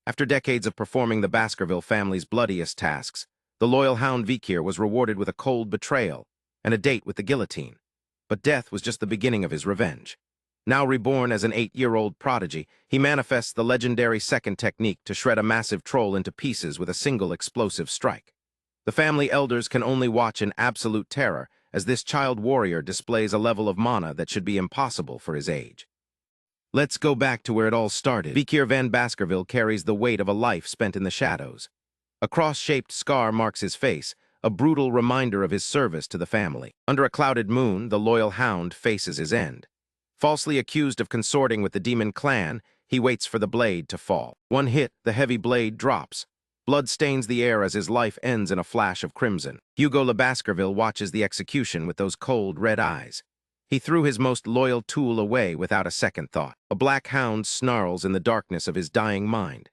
After decades of performing the Baskerville family's bloodiest tasks, the loyal hound Vikir was rewarded with a cold betrayal and a date with the guillotine. But death was just the beginning of his revenge. Now reborn as an 8-year-old prodigy, he manifests the legendary second technique to shred a massive troll into pieces with a single explosive strike. The family elders can only watch in absolute terror as this child warrior displays a level of mana that should be impossible for his age. Let's go back to where it all started. Vikir van Baskerville carries the weight of a life spent in the shadows. A cross-shaped scar marks his face, a brutal reminder of his service to the family. Under a clouded moon, the loyal hound faces his end. Falsely accused of consorting with the demon clan, he waits for the blade to fall. One hit, the heavy blade drops. Blood stains the air as his life ends in a flash of crimson. Hugo Le Baskerville watches the execution with those cold, red eyes. He threw his most loyal tool away without a second thought. A black hound snarls in the darkness of his dying mind.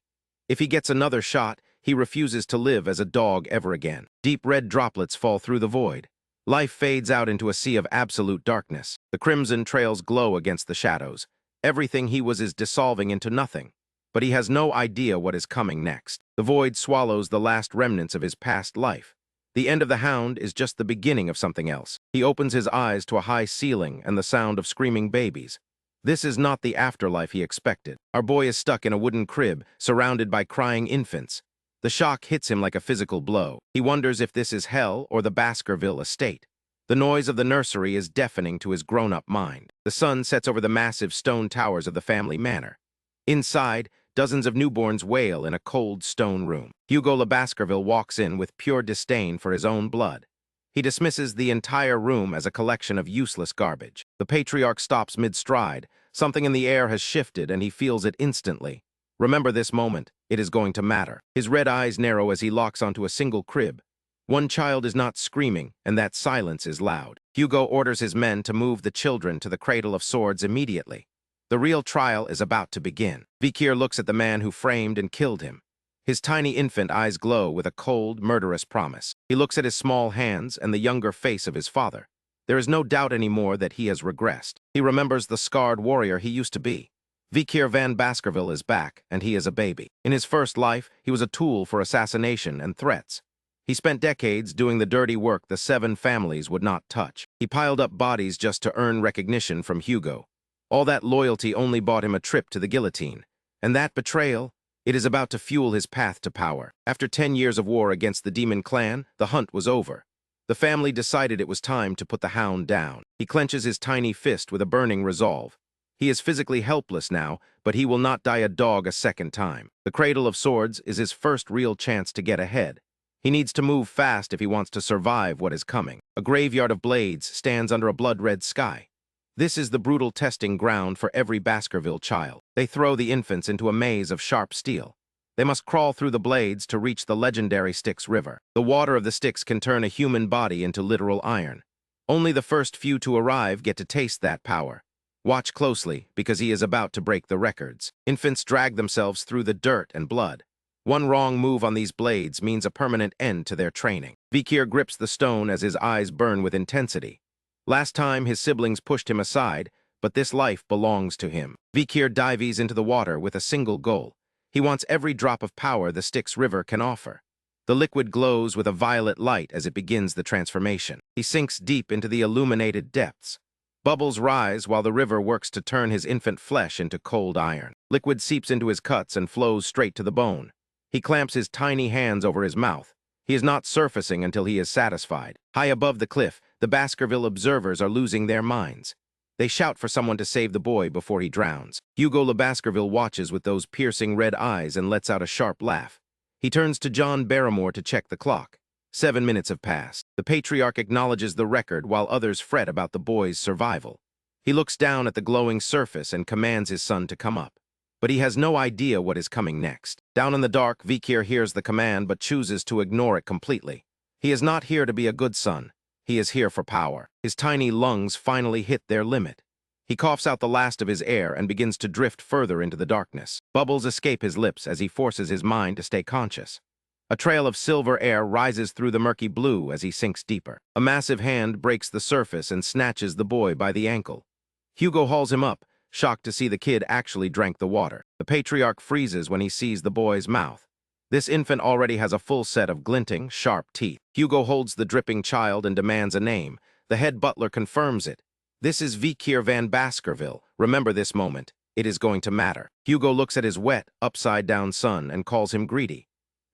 If he gets another shot, he refuses to live as a dog ever again. Deep red droplets fall through the void. Life fades out into a sea of absolute darkness. The crimson trails glow against the shadows. Everything he was is dissolving into nothing. But he has no idea what is coming next. The void swallows the last remnants of his past life. The end of the hound is just the beginning of something else. He opens his eyes to a high ceiling and the sound of screaming babies. This is not the afterlife he expected. Our boy is stuck in a wooden crib, surrounded by crying infants. The shock hits him like a physical blow. He wonders if this is hell or the Baskerville estate. The noise of the nursery is deafening to his grown-up mind. The sun sets over the massive stone towers of the family manor. Inside, dozens of newborns wail in a cold stone room. Hugo Le Baskerville walks in with pure disdain for his own blood. He dismisses the entire room as a collection of useless garbage. The patriarch stops mid-stride. Something in the air has shifted and he feels it instantly. Remember this moment. It is going to matter. His red eyes narrow as he locks onto a single crib. One child is not screaming, and that silence is loud. Hugo orders his men to move the children to the Cradle of Swords immediately. The real trial is about to begin. Vikir looks at the man who framed and killed him. His tiny infant eyes glow with a cold, murderous promise. He looks at his small hands and the younger face of his father. There is no doubt anymore that he has regressed. He remembers the scarred warrior he used to be. Vikir van Baskerville is back, and he is a baby. In his first life, he was a tool for assassination and threats. He spent decades doing the dirty work the 7 families would not touch. He piled up bodies just to earn recognition from Hugo. All that loyalty only bought him a trip to the guillotine. And that betrayal, it is about to fuel his path to power. After 10 years of war against the demon clan, the hunt was over. The family decided it was time to put the hound down. He clenches his tiny fist with a burning resolve. He is physically helpless now, but he will not die a dog a second time. The Cradle of Swords is his first real chance to get ahead. He needs to move fast if he wants to survive what is coming. A graveyard of blades stands under a blood-red sky. This is the brutal testing ground for every Baskerville child. They throw the infants into a maze of sharp steel. They must crawl through the blades to reach the legendary Styx River. The water of the Styx can turn a human body into literal iron. Only the first few to arrive get to taste that power. Watch closely, because he is about to break the records. Infants drag themselves through the dirt and blood. One wrong move on these blades means a permanent end to their training. Vikir grips the stone as his eyes burn with intensity. Last time, his siblings pushed him aside, but this life belongs to him. Vikir dives into the water with a single goal. He wants every drop of power the Styx River can offer. The liquid glows with a violet light as it begins the transformation. He sinks deep into the illuminated depths. Bubbles rise while the river works to turn his infant flesh into cold iron. Liquid seeps into his cuts and flows straight to the bone. He clamps his tiny hands over his mouth. He is not surfacing until he is satisfied. High above the cliff, the Baskerville observers are losing their minds. They shout for someone to save the boy before he drowns. Hugo Le Baskerville watches with those piercing red eyes and lets out a sharp laugh. He turns to John Barrymore to check the clock. 7 minutes have passed. The patriarch acknowledges the record while others fret about the boy's survival. He looks down at the glowing surface and commands his son to come up. But he has no idea what is coming next. Down in the dark, Vikir hears the command but chooses to ignore it completely. He is not here to be a good son. He is here for power. His tiny lungs finally hit their limit. He coughs out the last of his air and begins to drift further into the darkness. Bubbles escape his lips as he forces his mind to stay conscious. A trail of silver air rises through the murky blue as he sinks deeper. A massive hand breaks the surface and snatches the boy by the ankle. Hugo hauls him up, shocked to see the kid actually drank the water. The patriarch freezes when he sees the boy's mouth. This infant already has a full set of glinting, sharp teeth. Hugo holds the dripping child and demands a name. The head butler confirms it. This is Vikir van Baskerville. Remember this moment. It is going to matter. Hugo looks at his wet, upside-down son and calls him greedy.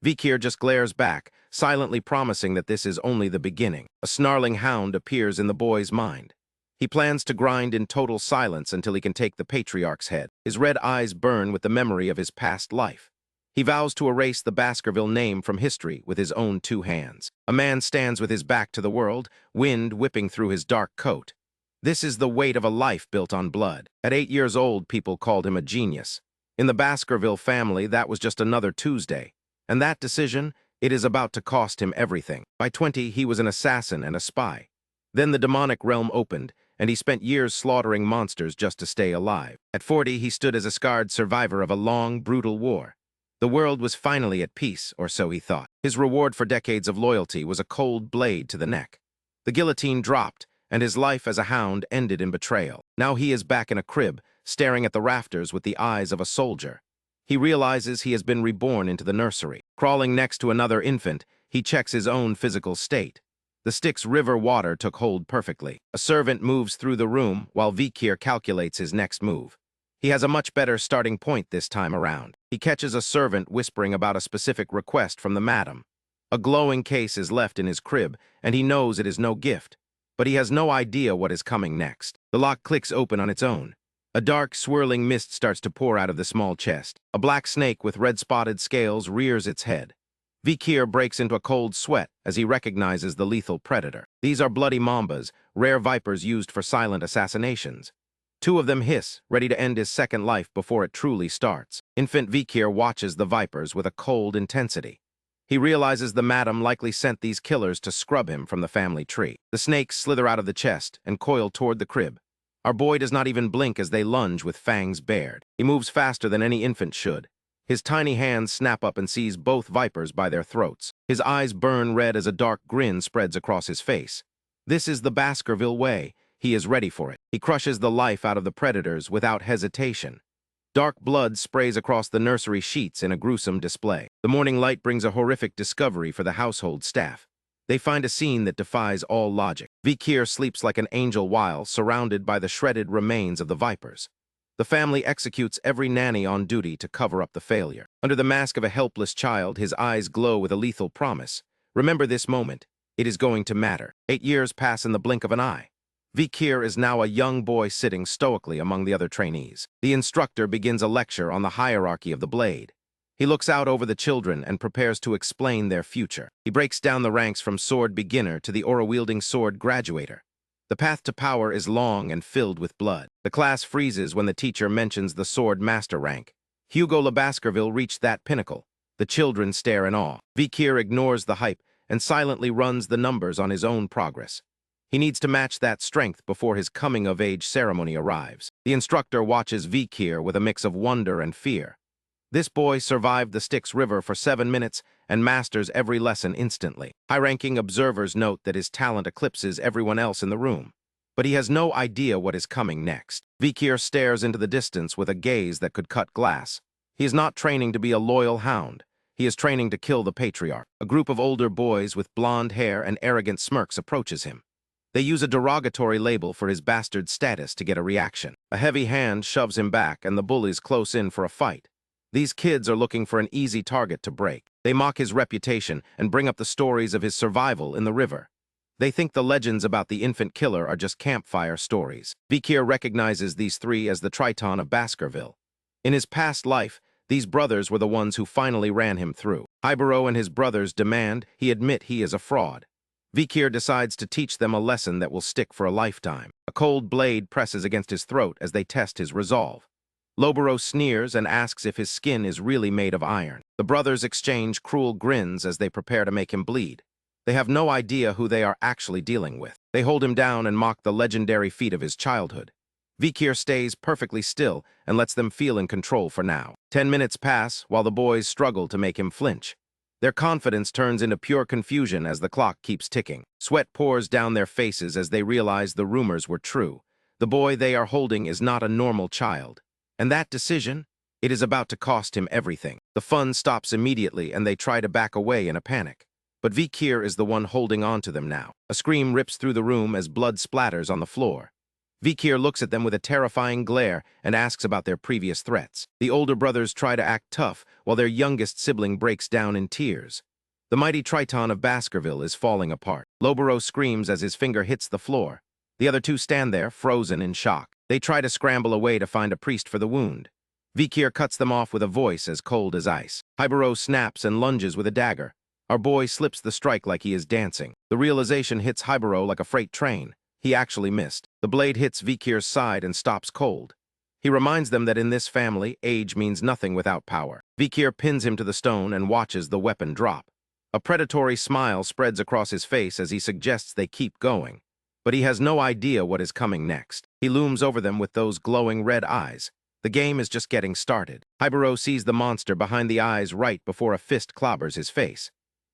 Vikir just glares back, silently promising that this is only the beginning. A snarling hound appears in the boy's mind. He plans to grind in total silence until he can take the patriarch's head. His red eyes burn with the memory of his past life. He vows to erase the Baskerville name from history with his own 2 hands. A man stands with his back to the world, wind whipping through his dark coat. This is the weight of a life built on blood. At 8 years old, people called him a genius. In the Baskerville family, that was just another Tuesday. And that decision, it is about to cost him everything. By 20, he was an assassin and a spy. Then the demonic realm opened, and he spent years slaughtering monsters just to stay alive. At 40, he stood as a scarred survivor of a long, brutal war. The world was finally at peace, or so he thought. His reward for decades of loyalty was a cold blade to the neck. The guillotine dropped, and his life as a hound ended in betrayal. Now he is back in a crib, staring at the rafters with the eyes of a soldier. He realizes he has been reborn into the nursery. Crawling next to another infant, he checks his own physical state. The Styx River water took hold perfectly. A servant moves through the room while Vikir calculates his next move. He has a much better starting point this time around. He catches a servant whispering about a specific request from the madam. A glowing case is left in his crib, and he knows it is no gift. But he has no idea what is coming next. The lock clicks open on its own. A dark, swirling mist starts to pour out of the small chest. A black snake with red-spotted scales rears its head. Vikir breaks into a cold sweat as he recognizes the lethal predator. These are bloody mambas, rare vipers used for silent assassinations. 2 of them hiss, ready to end his second life before it truly starts. Infant Vikir watches the vipers with a cold intensity. He realizes the madam likely sent these killers to scrub him from the family tree. The snakes slither out of the chest and coil toward the crib. Our boy does not even blink as they lunge with fangs bared. He moves faster than any infant should. His tiny hands snap up and seize both vipers by their throats. His eyes burn red as a dark grin spreads across his face. This is the Baskerville way. He is ready for it. He crushes the life out of the predators without hesitation. Dark blood sprays across the nursery sheets in a gruesome display. The morning light brings a horrific discovery for the household staff. They find a scene that defies all logic. Vikir sleeps like an angel while surrounded by the shredded remains of the vipers. The family executes every nanny on duty to cover up the failure. Under the mask of a helpless child, his eyes glow with a lethal promise. Remember this moment. It is going to matter. 8 years pass in the blink of an eye. Vikir is now a young boy sitting stoically among the other trainees. The instructor begins a lecture on the hierarchy of the blade. He looks out over the children and prepares to explain their future. He breaks down the ranks from sword beginner to the aura-wielding sword graduator. The path to power is long and filled with blood. The class freezes when the teacher mentions the sword master rank. Hugo Le Baskerville reached that pinnacle. The children stare in awe. Vikir ignores the hype and silently runs the numbers on his own progress. He needs to match that strength before his coming-of-age ceremony arrives. The instructor watches Vikir with a mix of wonder and fear. This boy survived the Styx River for 7 minutes and masters every lesson instantly. High-ranking observers note that his talent eclipses everyone else in the room. But he has no idea what is coming next. Vikir stares into the distance with a gaze that could cut glass. He is not training to be a loyal hound. He is training to kill the patriarch. A group of older boys with blonde hair and arrogant smirks approaches him. They use a derogatory label for his bastard status to get a reaction. A heavy hand shoves him back and the bullies close in for a fight. These kids are looking for an easy target to break. They mock his reputation and bring up the stories of his survival in the river. They think the legends about the infant killer are just campfire stories. Vikir recognizes these 3 as the Triton of Baskerville. In his past life, these brothers were the ones who finally ran him through. Ibero and his brothers demand he admit he is a fraud. Vikir decides to teach them a lesson that will stick for a lifetime. A cold blade presses against his throat as they test his resolve. Lobero sneers and asks if his skin is really made of iron. The brothers exchange cruel grins as they prepare to make him bleed. They have no idea who they are actually dealing with. They hold him down and mock the legendary feat of his childhood. Vikir stays perfectly still and lets them feel in control for now. 10 minutes pass while the boys struggle to make him flinch. Their confidence turns into pure confusion as the clock keeps ticking. Sweat pours down their faces as they realize the rumors were true. The boy they are holding is not a normal child. And that decision, it is about to cost him everything. The fun stops immediately and they try to back away in a panic. But Vikir is the one holding on to them now. A scream rips through the room as blood splatters on the floor. Vikir looks at them with a terrifying glare and asks about their previous threats. The older brothers try to act tough while their youngest sibling breaks down in tears. The mighty Triton of Baskerville is falling apart. Lobero screams as his finger hits the floor. The other two stand there, frozen in shock. They try to scramble away to find a priest for the wound. Vikir cuts them off with a voice as cold as ice. Hibaro snaps and lunges with a dagger. Our boy slips the strike like he is dancing. The realization hits Hibaro like a freight train. He actually missed. The blade hits Vikir's side and stops cold. He reminds them that in this family, age means nothing without power. Vikir pins him to the stone and watches the weapon drop. A predatory smile spreads across his face as he suggests they keep going. But he has no idea what is coming next. He looms over them with those glowing red eyes. The game is just getting started. Hibaro sees the monster behind the eyes right before a fist clobbers his face.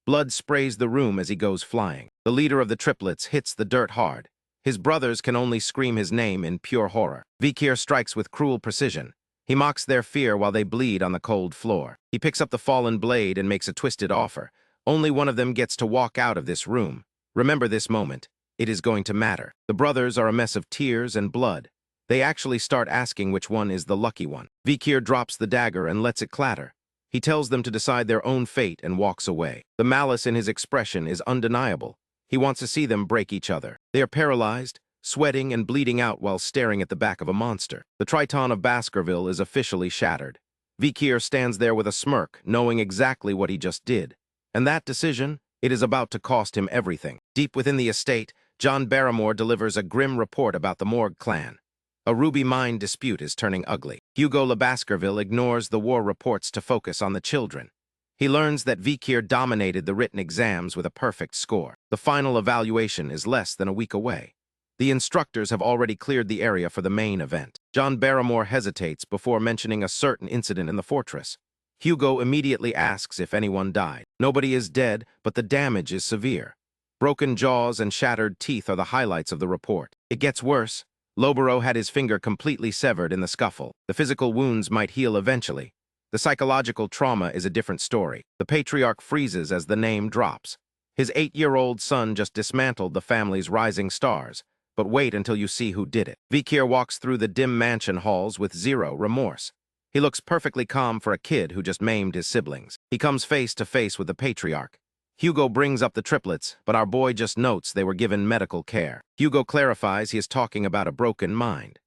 Blood sprays the room as he goes flying. The leader of the triplets hits the dirt hard. His brothers can only scream his name in pure horror. Vikir strikes with cruel precision. He mocks their fear while they bleed on the cold floor. He picks up the fallen blade and makes a twisted offer. Only one of them gets to walk out of this room. Remember this moment. It is going to matter. The brothers are a mess of tears and blood. They actually start asking which one is the lucky one. Vikir drops the dagger and lets it clatter. He tells them to decide their own fate and walks away. The malice in his expression is undeniable. He wants to see them break each other. They are paralyzed, sweating and bleeding out while staring at the back of a monster. The Triton of Baskerville is officially shattered. Vikir stands there with a smirk, knowing exactly what he just did. And that decision, it is about to cost him everything. Deep within the estate, John Barrymore delivers a grim report about the Morgue clan. A ruby mine dispute is turning ugly. Hugo Le Baskerville ignores the war reports to focus on the children. He learns that Vikir dominated the written exams with a perfect score. The final evaluation is less than a week away. The instructors have already cleared the area for the main event. John Barrymore hesitates before mentioning a certain incident in the fortress. Hugo immediately asks if anyone died. Nobody is dead, but the damage is severe. Broken jaws and shattered teeth are the highlights of the report. It gets worse. Lobero had his finger completely severed in the scuffle. The physical wounds might heal eventually. The psychological trauma is a different story. The patriarch freezes as the name drops. His 8-year-old son just dismantled the family's rising stars. But wait until you see who did it. Vikir walks through the dim mansion halls with zero remorse. He looks perfectly calm for a kid who just maimed his siblings. He comes face to face with the patriarch. Hugo brings up the triplets, but our boy just notes they were given medical care. Hugo clarifies he is talking about a broken mind.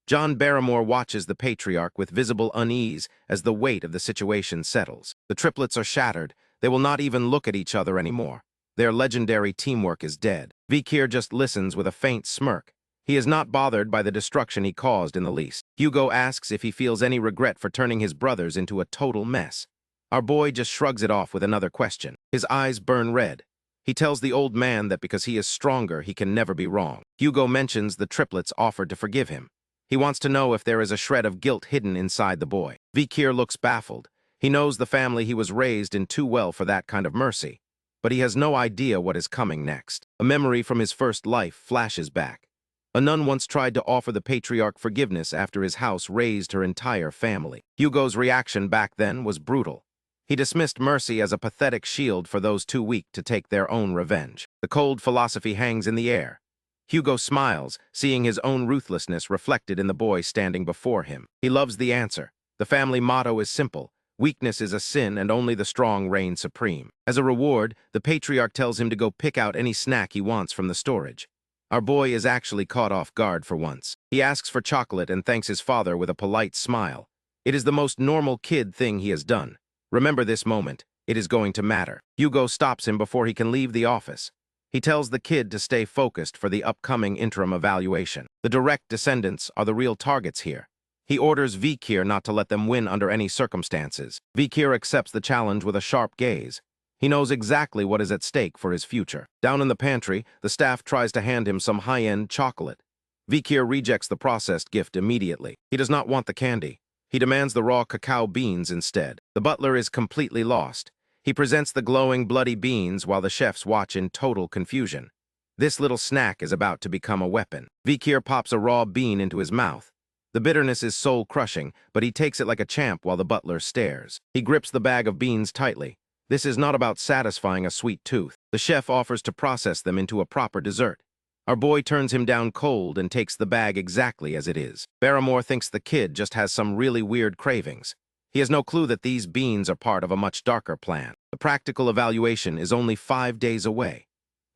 John Barrymore watches the patriarch with visible unease as the weight of the situation settles. The triplets are shattered. They will not even look at each other anymore. Their legendary teamwork is dead. Vikir just listens with a faint smirk. He is not bothered by the destruction he caused in the least. Hugo asks if he feels any regret for turning his brothers into a total mess. Our boy just shrugs it off with another question. His eyes burn red. He tells the old man that because he is stronger, he can never be wrong. Hugo mentions the triplets offered to forgive him. He wants to know if there is a shred of guilt hidden inside the boy. Vikir looks baffled. He knows the family he was raised in too well for that kind of mercy. But he has no idea what is coming next. A memory from his first life flashes back. A nun once tried to offer the patriarch forgiveness after his house raised her entire family. Hugo's reaction back then was brutal. He dismissed mercy as a pathetic shield for those too weak to take their own revenge. The cold philosophy hangs in the air. Hugo smiles, seeing his own ruthlessness reflected in the boy standing before him. He loves the answer. The family motto is simple. Weakness is a sin and only the strong reign supreme. As a reward, the patriarch tells him to go pick out any snack he wants from the storage. Our boy is actually caught off guard for once. He asks for chocolate and thanks his father with a polite smile. It is the most normal kid thing he has done. Remember this moment. It is going to matter. Hugo stops him before he can leave the office. He tells the kid to stay focused for the upcoming interim evaluation. The direct descendants are the real targets here. He orders Vikir not to let them win under any circumstances. Vikir accepts the challenge with a sharp gaze. He knows exactly what is at stake for his future. Down in the pantry, the staff tries to hand him some high-end chocolate. Vikir rejects the processed gift immediately. He does not want the candy. He demands the raw cacao beans instead. The butler is completely lost. He presents the glowing, bloody beans while the chefs watch in total confusion. This little snack is about to become a weapon. Vikir pops a raw bean into his mouth. The bitterness is soul-crushing, but he takes it like a champ while the butler stares. He grips the bag of beans tightly. This is not about satisfying a sweet tooth. The chef offers to process them into a proper dessert. Our boy turns him down cold and takes the bag exactly as it is. Barrymore thinks the kid just has some really weird cravings. He has no clue that these beans are part of a much darker plan. The practical evaluation is only 5 days away.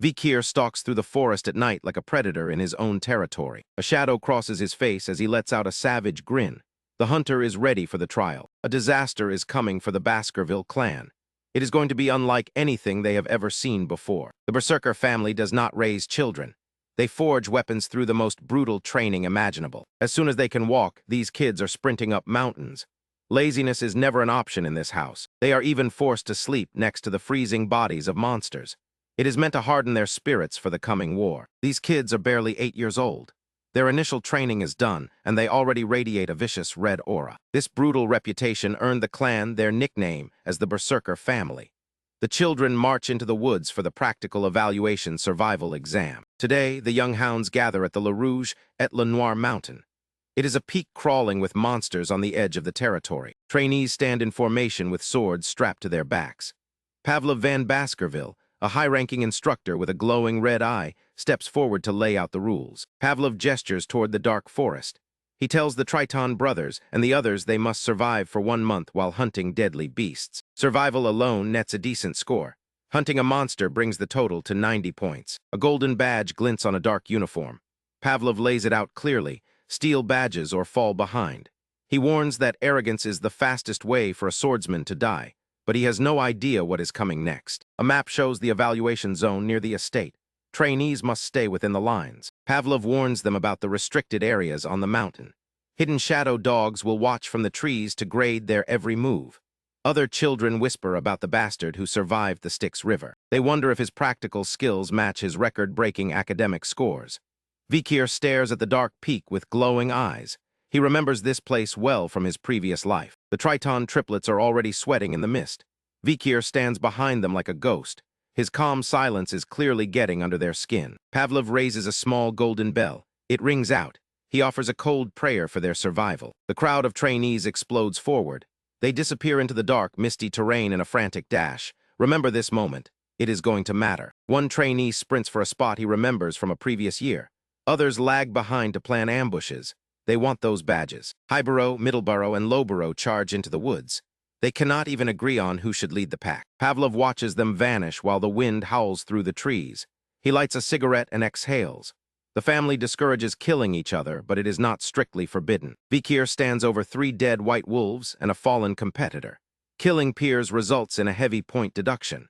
Vikir stalks through the forest at night like a predator in his own territory. A shadow crosses his face as he lets out a savage grin. The hunter is ready for the trial. A disaster is coming for the Baskerville clan. It is going to be unlike anything they have ever seen before. The Berserker family does not raise children. They forge weapons through the most brutal training imaginable. As soon as they can walk, these kids are sprinting up mountains. Laziness is never an option in this house. They are even forced to sleep next to the freezing bodies of monsters. It is meant to harden their spirits for the coming war. These kids are barely 8 years old. Their initial training is done, and they already radiate a vicious red aura. This brutal reputation earned the clan their nickname as the Berserker family. The children march into the woods for the practical evaluation survival exam. Today, the young hounds gather at the Le Rouge et Le Noir mountain. It is a peak crawling with monsters on the edge of the territory. Trainees stand in formation with swords strapped to their backs. Pavlov van Baskerville, a high-ranking instructor with a glowing red eye, steps forward to lay out the rules. Pavlov gestures toward the dark forest. He tells the Triton brothers and the others they must survive for 1 month while hunting deadly beasts. Survival alone nets a decent score. Hunting a monster brings the total to 90 points. A golden badge glints on a dark uniform. Pavlov lays it out clearly: steal badges or fall behind. He warns that arrogance is the fastest way for a swordsman to die, but he has no idea what is coming next. A map shows the evaluation zone near the estate. Trainees must stay within the lines. Pavlov warns them about the restricted areas on the mountain. Hidden shadow dogs will watch from the trees to grade their every move. Other children whisper about the bastard who survived the Styx River. They wonder if his practical skills match his record-breaking academic scores. Vikir stares at the dark peak with glowing eyes. He remembers this place well from his previous life. The Triton triplets are already sweating in the mist. Vikir stands behind them like a ghost. His calm silence is clearly getting under their skin. Pavlov raises a small golden bell. It rings out. He offers a cold prayer for their survival. The crowd of trainees explodes forward. They disappear into the dark, misty terrain in a frantic dash. Remember this moment. It is going to matter. One trainee sprints for a spot he remembers from a previous year. Others lag behind to plan ambushes. They want those badges. Highborough, Middleborough, and Lowborough charge into the woods. They cannot even agree on who should lead the pack. Pavlov watches them vanish while the wind howls through the trees. He lights a cigarette and exhales. The family discourages killing each other, but it is not strictly forbidden. Vikir stands over 3 dead white wolves and a fallen competitor. Killing peers results in a heavy point deduction.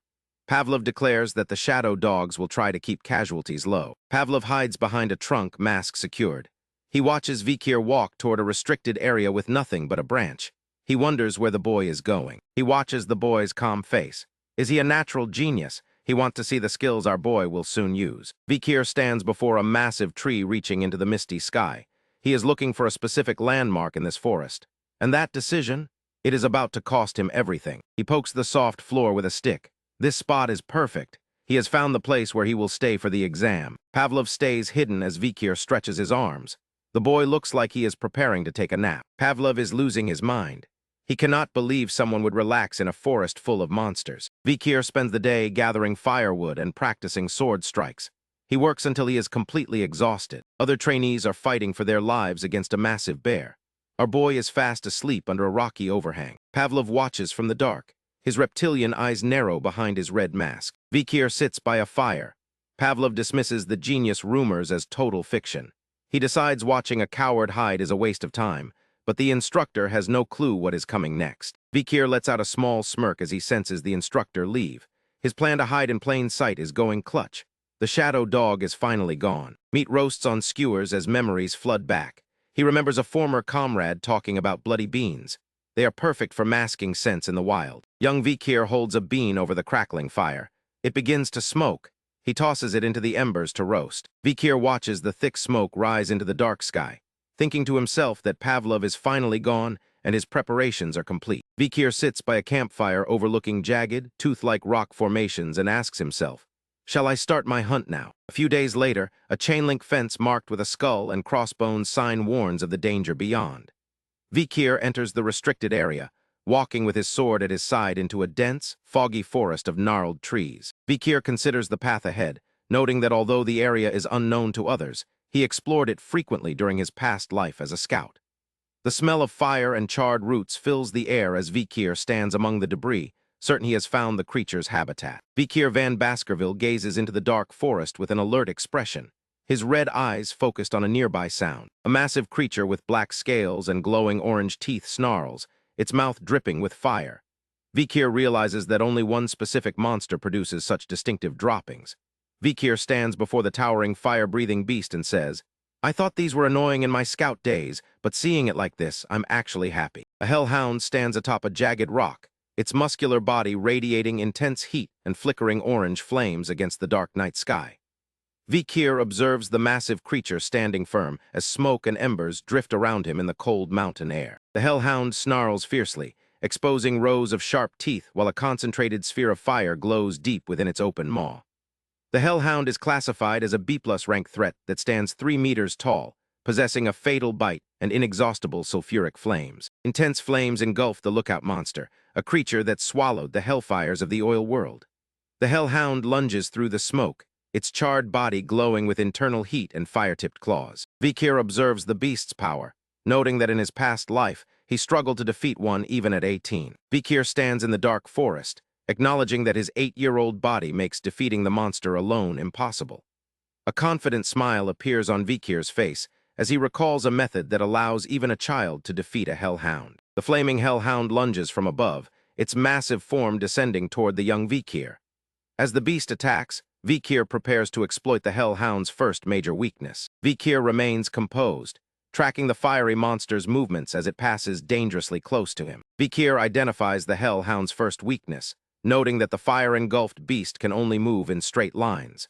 Pavlov declares that the shadow dogs will try to keep casualties low. Pavlov hides behind a trunk, mask secured. He watches Vikir walk toward a restricted area with nothing but a branch. He wonders where the boy is going. He watches the boy's calm face. Is he a natural genius? He wants to see the skills our boy will soon use. Vikir stands before a massive tree reaching into the misty sky. He is looking for a specific landmark in this forest. And that decision? It is about to cost him everything. He pokes the soft floor with a stick. This spot is perfect. He has found the place where he will stay for the exam. Pavlov stays hidden as Vikir stretches his arms. The boy looks like he is preparing to take a nap. Pavlov is losing his mind. He cannot believe someone would relax in a forest full of monsters. Vikir spends the day gathering firewood and practicing sword strikes. He works until he is completely exhausted. Other trainees are fighting for their lives against a massive bear. Our boy is fast asleep under a rocky overhang. Pavlov watches from the dark. His reptilian eyes narrow behind his red mask. Vikir sits by a fire. Pavlov dismisses the genius rumors as total fiction. He decides watching a coward hide is a waste of time, but the instructor has no clue what is coming next. Vikir lets out a small smirk as he senses the instructor leave. His plan to hide in plain sight is going clutch. The shadow dog is finally gone. Meat roasts on skewers as memories flood back. He remembers a former comrade talking about bloody beans. They are perfect for masking scents in the wild. Young Vikir holds a bean over the crackling fire. It begins to smoke. He tosses it into the embers to roast. Vikir watches the thick smoke rise into the dark sky, thinking to himself that Pavlov is finally gone and his preparations are complete. Vikir sits by a campfire overlooking jagged, tooth-like rock formations and asks himself, Shall I start my hunt now? A few days later, a chain-link fence marked with a skull and crossbones sign warns of the danger beyond. Vikir enters the restricted area, walking with his sword at his side into a dense, foggy forest of gnarled trees. Vikir considers the path ahead, noting that although the area is unknown to others, he explored it frequently during his past life as a scout. The smell of fire and charred roots fills the air as Vikir stands among the debris, certain he has found the creature's habitat. Vikir van Baskerville gazes into the dark forest with an alert expression, his red eyes focused on a nearby sound. A massive creature with black scales and glowing orange teeth snarls, its mouth dripping with fire. Vikir realizes that only one specific monster produces such distinctive droppings. Vikir stands before the towering fire-breathing beast and says, "I thought these were annoying in my scout days, but seeing it like this, I'm actually happy." A hellhound stands atop a jagged rock, its muscular body radiating intense heat and flickering orange flames against the dark night sky. Vikir observes the massive creature standing firm as smoke and embers drift around him in the cold mountain air. The hellhound snarls fiercely, exposing rows of sharp teeth while a concentrated sphere of fire glows deep within its open maw. The hellhound is classified as a B+ rank threat that stands 3 meters tall, possessing a fatal bite and inexhaustible sulfuric flames. Intense flames engulf the lookout monster, a creature that swallowed the hellfires of the oil world. The hellhound lunges through the smoke, its charred body glowing with internal heat and fire-tipped claws. Vikir observes the beast's power, noting that in his past life, he struggled to defeat one even at 18. Vikir stands in the dark forest, acknowledging that his 8-year-old body makes defeating the monster alone impossible. A confident smile appears on Vikir's face as he recalls a method that allows even a child to defeat a hellhound. The flaming hellhound lunges from above, its massive form descending toward the young Vikir. As the beast attacks, Vikir prepares to exploit the hellhound's first major weakness. Vikir remains composed, tracking the fiery monster's movements as it passes dangerously close to him. Vikir identifies the hellhound's first weakness, noting that the fire-engulfed beast can only move in straight lines.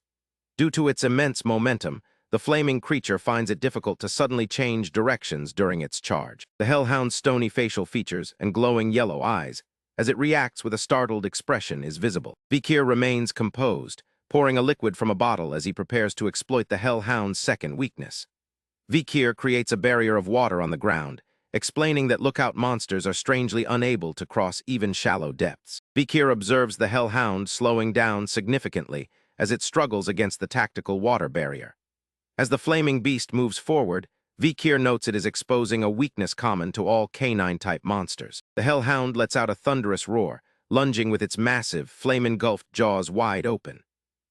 Due to its immense momentum, the flaming creature finds it difficult to suddenly change directions during its charge. The hellhound's stony facial features and glowing yellow eyes, as it reacts with a startled expression, is visible. Vikir remains composed, pouring a liquid from a bottle as he prepares to exploit the hellhound's second weakness. Vikir creates a barrier of water on the ground, explaining that lookout monsters are strangely unable to cross even shallow depths. Vikir observes the hellhound slowing down significantly as it struggles against the tactical water barrier. As the flaming beast moves forward, Vikir notes it is exposing a weakness common to all canine-type monsters. The hellhound lets out a thunderous roar, lunging with its massive, flame-engulfed jaws wide open.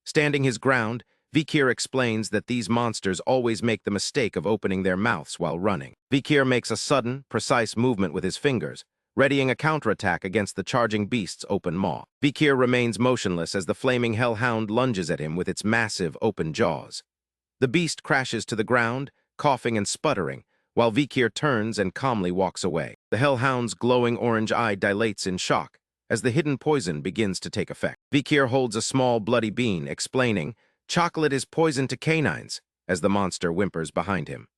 Standing his ground, Vikir explains that these monsters always make the mistake of opening their mouths while running. Vikir makes a sudden, precise movement with his fingers, readying a counterattack against the charging beast's open maw. Vikir remains motionless as the flaming hellhound lunges at him with its massive, open jaws. The beast crashes to the ground, coughing and sputtering, while Vikir turns and calmly walks away. The hellhound's glowing orange eye dilates in shock as the hidden poison begins to take effect. Vikir holds a small, bloody bean, explaining, "Chocolate is poison to canines," as the monster whimpers behind him.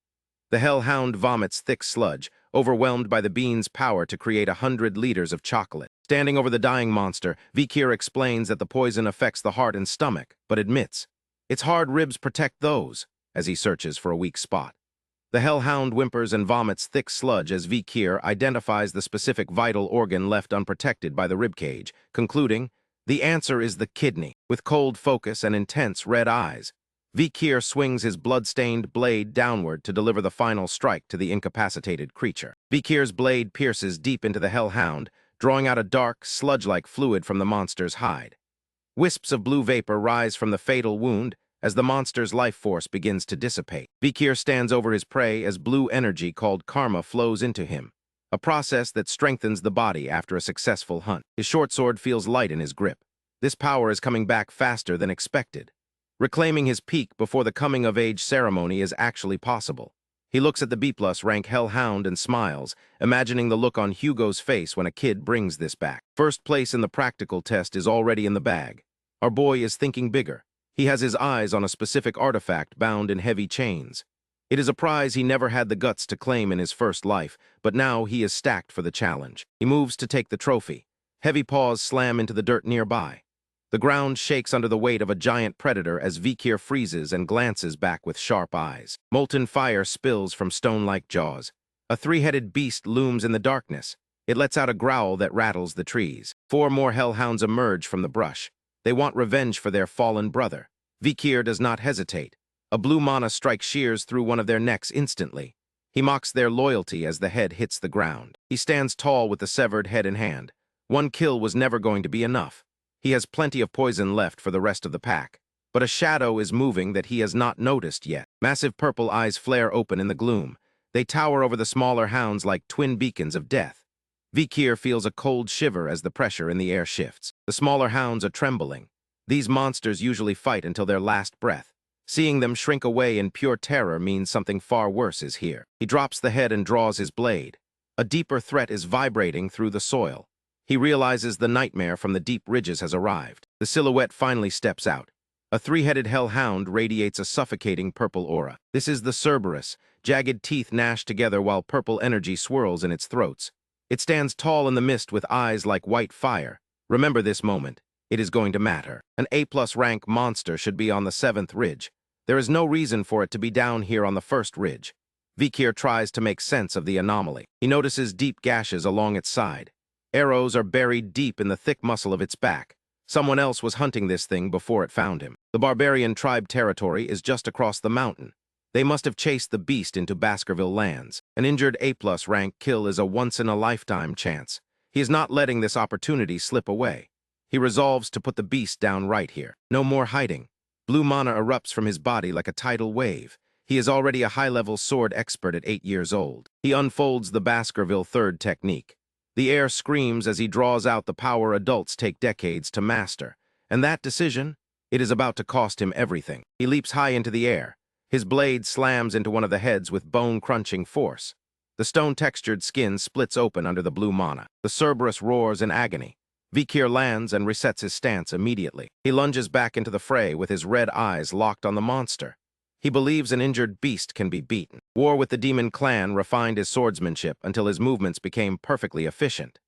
The hellhound vomits thick sludge, overwhelmed by the bean's power to create 100 liters of chocolate. Standing over the dying monster, Vikir explains that the poison affects the heart and stomach, but admits, its hard ribs protect those, as he searches for a weak spot. The hellhound whimpers and vomits thick sludge as Vikir identifies the specific vital organ left unprotected by the ribcage, concluding, "The answer is the kidney." With cold focus and intense red eyes, Vikir swings his blood-stained blade downward to deliver the final strike to the incapacitated creature. Vikir's blade pierces deep into the hellhound, drawing out a dark, sludge-like fluid from the monster's hide. Wisps of blue vapor rise from the fatal wound as the monster's life force begins to dissipate. Vikir stands over his prey as blue energy called karma flows into him, a process that strengthens the body after a successful hunt. His short sword feels light in his grip. This power is coming back faster than expected. Reclaiming his peak before the coming-of-age ceremony is actually possible. He looks at the B+ rank hellhound and smiles, imagining the look on Hugo's face when a kid brings this back. First place in the practical test is already in the bag. Our boy is thinking bigger. He has his eyes on a specific artifact bound in heavy chains. It is a prize he never had the guts to claim in his first life, but now he is stacked for the challenge. He moves to take the trophy. Heavy paws slam into the dirt nearby. The ground shakes under the weight of a giant predator as Vikir freezes and glances back with sharp eyes. Molten fire spills from stone-like jaws. A three-headed beast looms in the darkness. It lets out a growl that rattles the trees. 4 more hellhounds emerge from the brush. They want revenge for their fallen brother. Vikir does not hesitate. A blue mana strike shears through one of their necks instantly. He mocks their loyalty as the head hits the ground. He stands tall with the severed head in hand. One kill was never going to be enough. He has plenty of poison left for the rest of the pack. But a shadow is moving that he has not noticed yet. Massive purple eyes flare open in the gloom. They tower over the smaller hounds like twin beacons of death. Vikir feels a cold shiver as the pressure in the air shifts. The smaller hounds are trembling. These monsters usually fight until their last breath. Seeing them shrink away in pure terror means something far worse is here. He drops the head and draws his blade. A deeper threat is vibrating through the soil. He realizes the nightmare from the deep ridges has arrived. The silhouette finally steps out. A 3-headed hellhound radiates a suffocating purple aura. This is the Cerberus, jagged teeth gnashed together while purple energy swirls in its throats. It stands tall in the mist with eyes like white fire. Remember this moment. It is going to matter. An A+ rank monster should be on the 7th ridge. There is no reason for it to be down here on the 1st ridge. Vikir tries to make sense of the anomaly. He notices deep gashes along its side. Arrows are buried deep in the thick muscle of its back. Someone else was hunting this thing before it found him. The barbarian tribe territory is just across the mountain. They must have chased the beast into Baskerville lands. An injured A+ rank kill is a once-in-a-lifetime chance. He is not letting this opportunity slip away. He resolves to put the beast down right here. No more hiding. Blue mana erupts from his body like a tidal wave. He is already a high-level sword expert at 8 years old. He unfolds the Baskerville 3rd technique. The air screams as he draws out the power adults take decades to master. And that decision? It is about to cost him everything. He leaps high into the air. His blade slams into one of the heads with bone-crunching force. The stone-textured skin splits open under the blue mana. The Cerberus roars in agony. Vikir lands and resets his stance immediately. He lunges back into the fray with his red eyes locked on the monster. He believes an injured beast can be beaten. War with the demon clan refined his swordsmanship until his movements became perfectly efficient.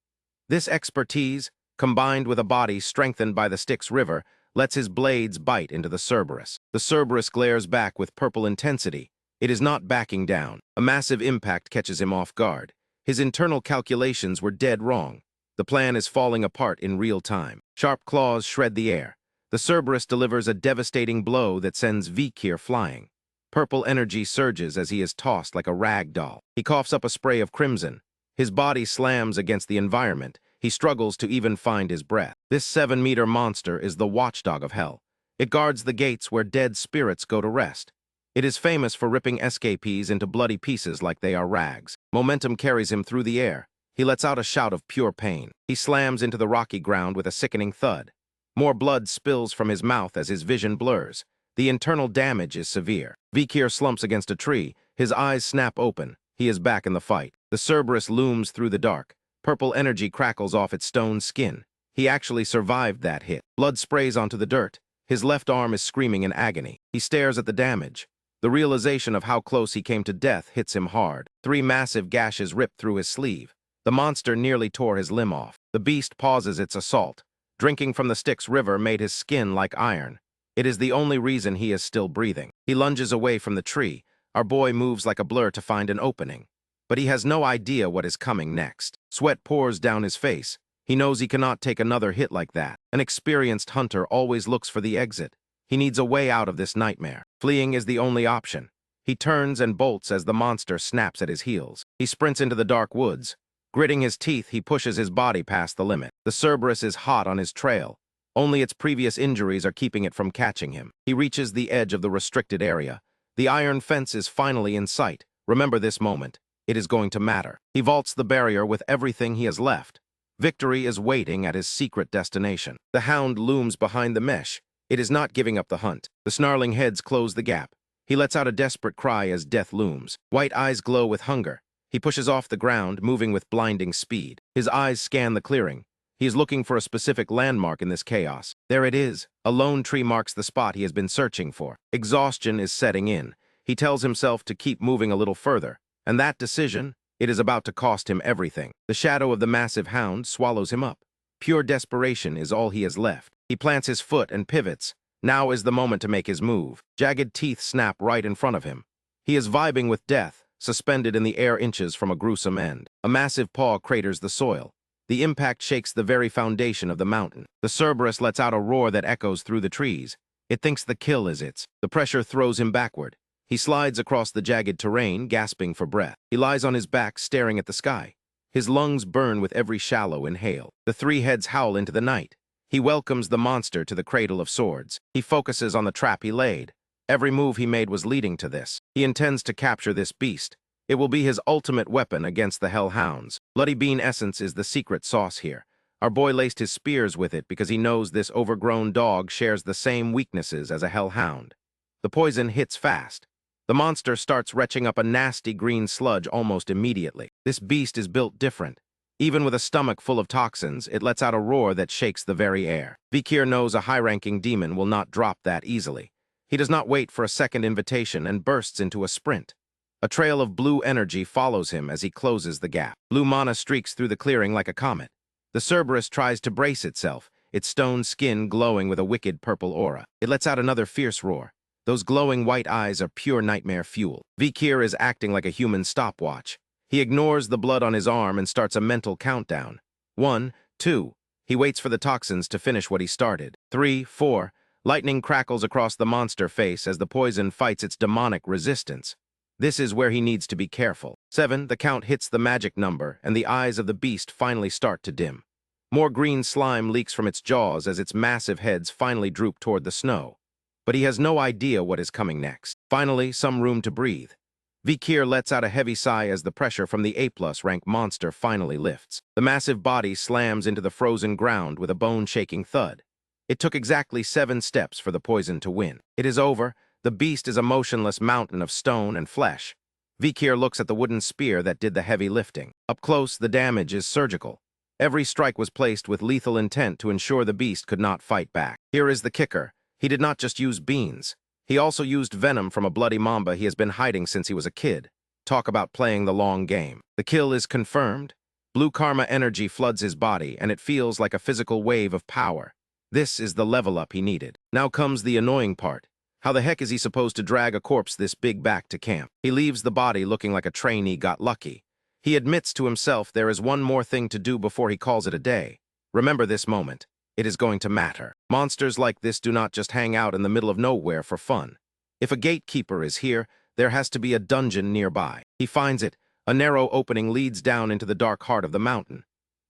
This expertise, combined with a body strengthened by the Styx River, lets his blades bite into the Cerberus. The Cerberus glares back with purple intensity. It is not backing down. A massive impact catches him off guard. His internal calculations were dead wrong. The plan is falling apart in real time. Sharp claws shred the air. The Cerberus delivers a devastating blow that sends Vikir flying. Purple energy surges as he is tossed like a rag doll. He coughs up a spray of crimson. His body slams against the environment. He struggles to even find his breath. This 7-meter monster is the watchdog of hell. It guards the gates where dead spirits go to rest. It is famous for ripping escapees into bloody pieces like they are rags. Momentum carries him through the air. He lets out a shout of pure pain. He slams into the rocky ground with a sickening thud. More blood spills from his mouth as his vision blurs. The internal damage is severe. Vikir slumps against a tree. His eyes snap open. He is back in the fight. The Cerberus looms through the dark. Purple energy crackles off its stone skin. He actually survived that hit. Blood sprays onto the dirt. His left arm is screaming in agony. He stares at the damage. The realization of how close he came to death hits him hard. 3 massive gashes rip through his sleeve. The monster nearly tore his limb off. The beast pauses its assault. Drinking from the Styx River made his skin like iron. It is the only reason he is still breathing. He lunges away from the tree. Our boy moves like a blur to find an opening. But he has no idea what is coming next. Sweat pours down his face. He knows he cannot take another hit like that. An experienced hunter always looks for the exit. He needs a way out of this nightmare. Fleeing is the only option. He turns and bolts as the monster snaps at his heels. He sprints into the dark woods. Gritting his teeth, he pushes his body past the limit. The Cerberus is hot on his trail. Only its previous injuries are keeping it from catching him. He reaches the edge of the restricted area. The iron fence is finally in sight. Remember this moment. It is going to matter. He vaults the barrier with everything he has left. Victory is waiting at his secret destination. The hound looms behind the mesh. It is not giving up the hunt. The snarling heads close the gap. He lets out a desperate cry as death looms. White eyes glow with hunger. He pushes off the ground, moving with blinding speed. His eyes scan the clearing. He is looking for a specific landmark in this chaos. There it is. A lone tree marks the spot he has been searching for. Exhaustion is setting in. He tells himself to keep moving a little further. And that decision, it is about to cost him everything. The shadow of the massive hound swallows him up. Pure desperation is all he has left. He plants his foot and pivots. Now is the moment to make his move. Jagged teeth snap right in front of him. He is vibing with death, suspended in the air inches from a gruesome end. A massive paw craters the soil. The impact shakes the very foundation of the mountain. The Cerberus lets out a roar that echoes through the trees. It thinks the kill is its. The pressure throws him backward. He slides across the jagged terrain, gasping for breath. He lies on his back, staring at the sky. His lungs burn with every shallow inhale. The three heads howl into the night. He welcomes the monster to the Cradle of Swords. He focuses on the trap he laid. Every move he made was leading to this. He intends to capture this beast. It will be his ultimate weapon against the Hellhounds. Bloody bean essence is the secret sauce here. Our boy laced his spears with it because he knows this overgrown dog shares the same weaknesses as a Hellhound. The poison hits fast. The monster starts retching up a nasty green sludge almost immediately. This beast is built different. Even with a stomach full of toxins, it lets out a roar that shakes the very air. Vikir knows a high-ranking demon will not drop that easily. He does not wait for a second invitation and bursts into a sprint. A trail of blue energy follows him as he closes the gap. Blue mana streaks through the clearing like a comet. The Cerberus tries to brace itself, its stone skin glowing with a wicked purple aura. It lets out another fierce roar. Those glowing white eyes are pure nightmare fuel. Vikir is acting like a human stopwatch. He ignores the blood on his arm and starts a mental countdown. 1, 2. He waits for the toxins to finish what he started. 3, 4. Lightning crackles across the monster face as the poison fights its demonic resistance. This is where he needs to be careful. 7. The count hits the magic number, and the eyes of the beast finally start to dim. More green slime leaks from its jaws as its massive heads finally droop toward the snow. But he has no idea what is coming next. Finally, some room to breathe. Vikir lets out a heavy sigh as the pressure from the A+ rank monster finally lifts. The massive body slams into the frozen ground with a bone-shaking thud. It took exactly 7 steps for the poison to win. It is over. The beast is a motionless mountain of stone and flesh. Vikir looks at the wooden spear that did the heavy lifting. Up close, the damage is surgical. Every strike was placed with lethal intent to ensure the beast could not fight back. Here is the kicker. He did not just use beans. He also used venom from a bloody mamba he has been hiding since he was a kid. Talk about playing the long game. The kill is confirmed. Blue karma energy floods his body, and it feels like a physical wave of power. This is the level up he needed. Now comes the annoying part. How the heck is he supposed to drag a corpse this big back to camp? He leaves the body looking like a trainee got lucky. He admits to himself there is one more thing to do before he calls it a day. Remember this moment. It is going to matter. Monsters like this do not just hang out in the middle of nowhere for fun. If a gatekeeper is here, there has to be a dungeon nearby. He finds it. A narrow opening leads down into the dark heart of the mountain.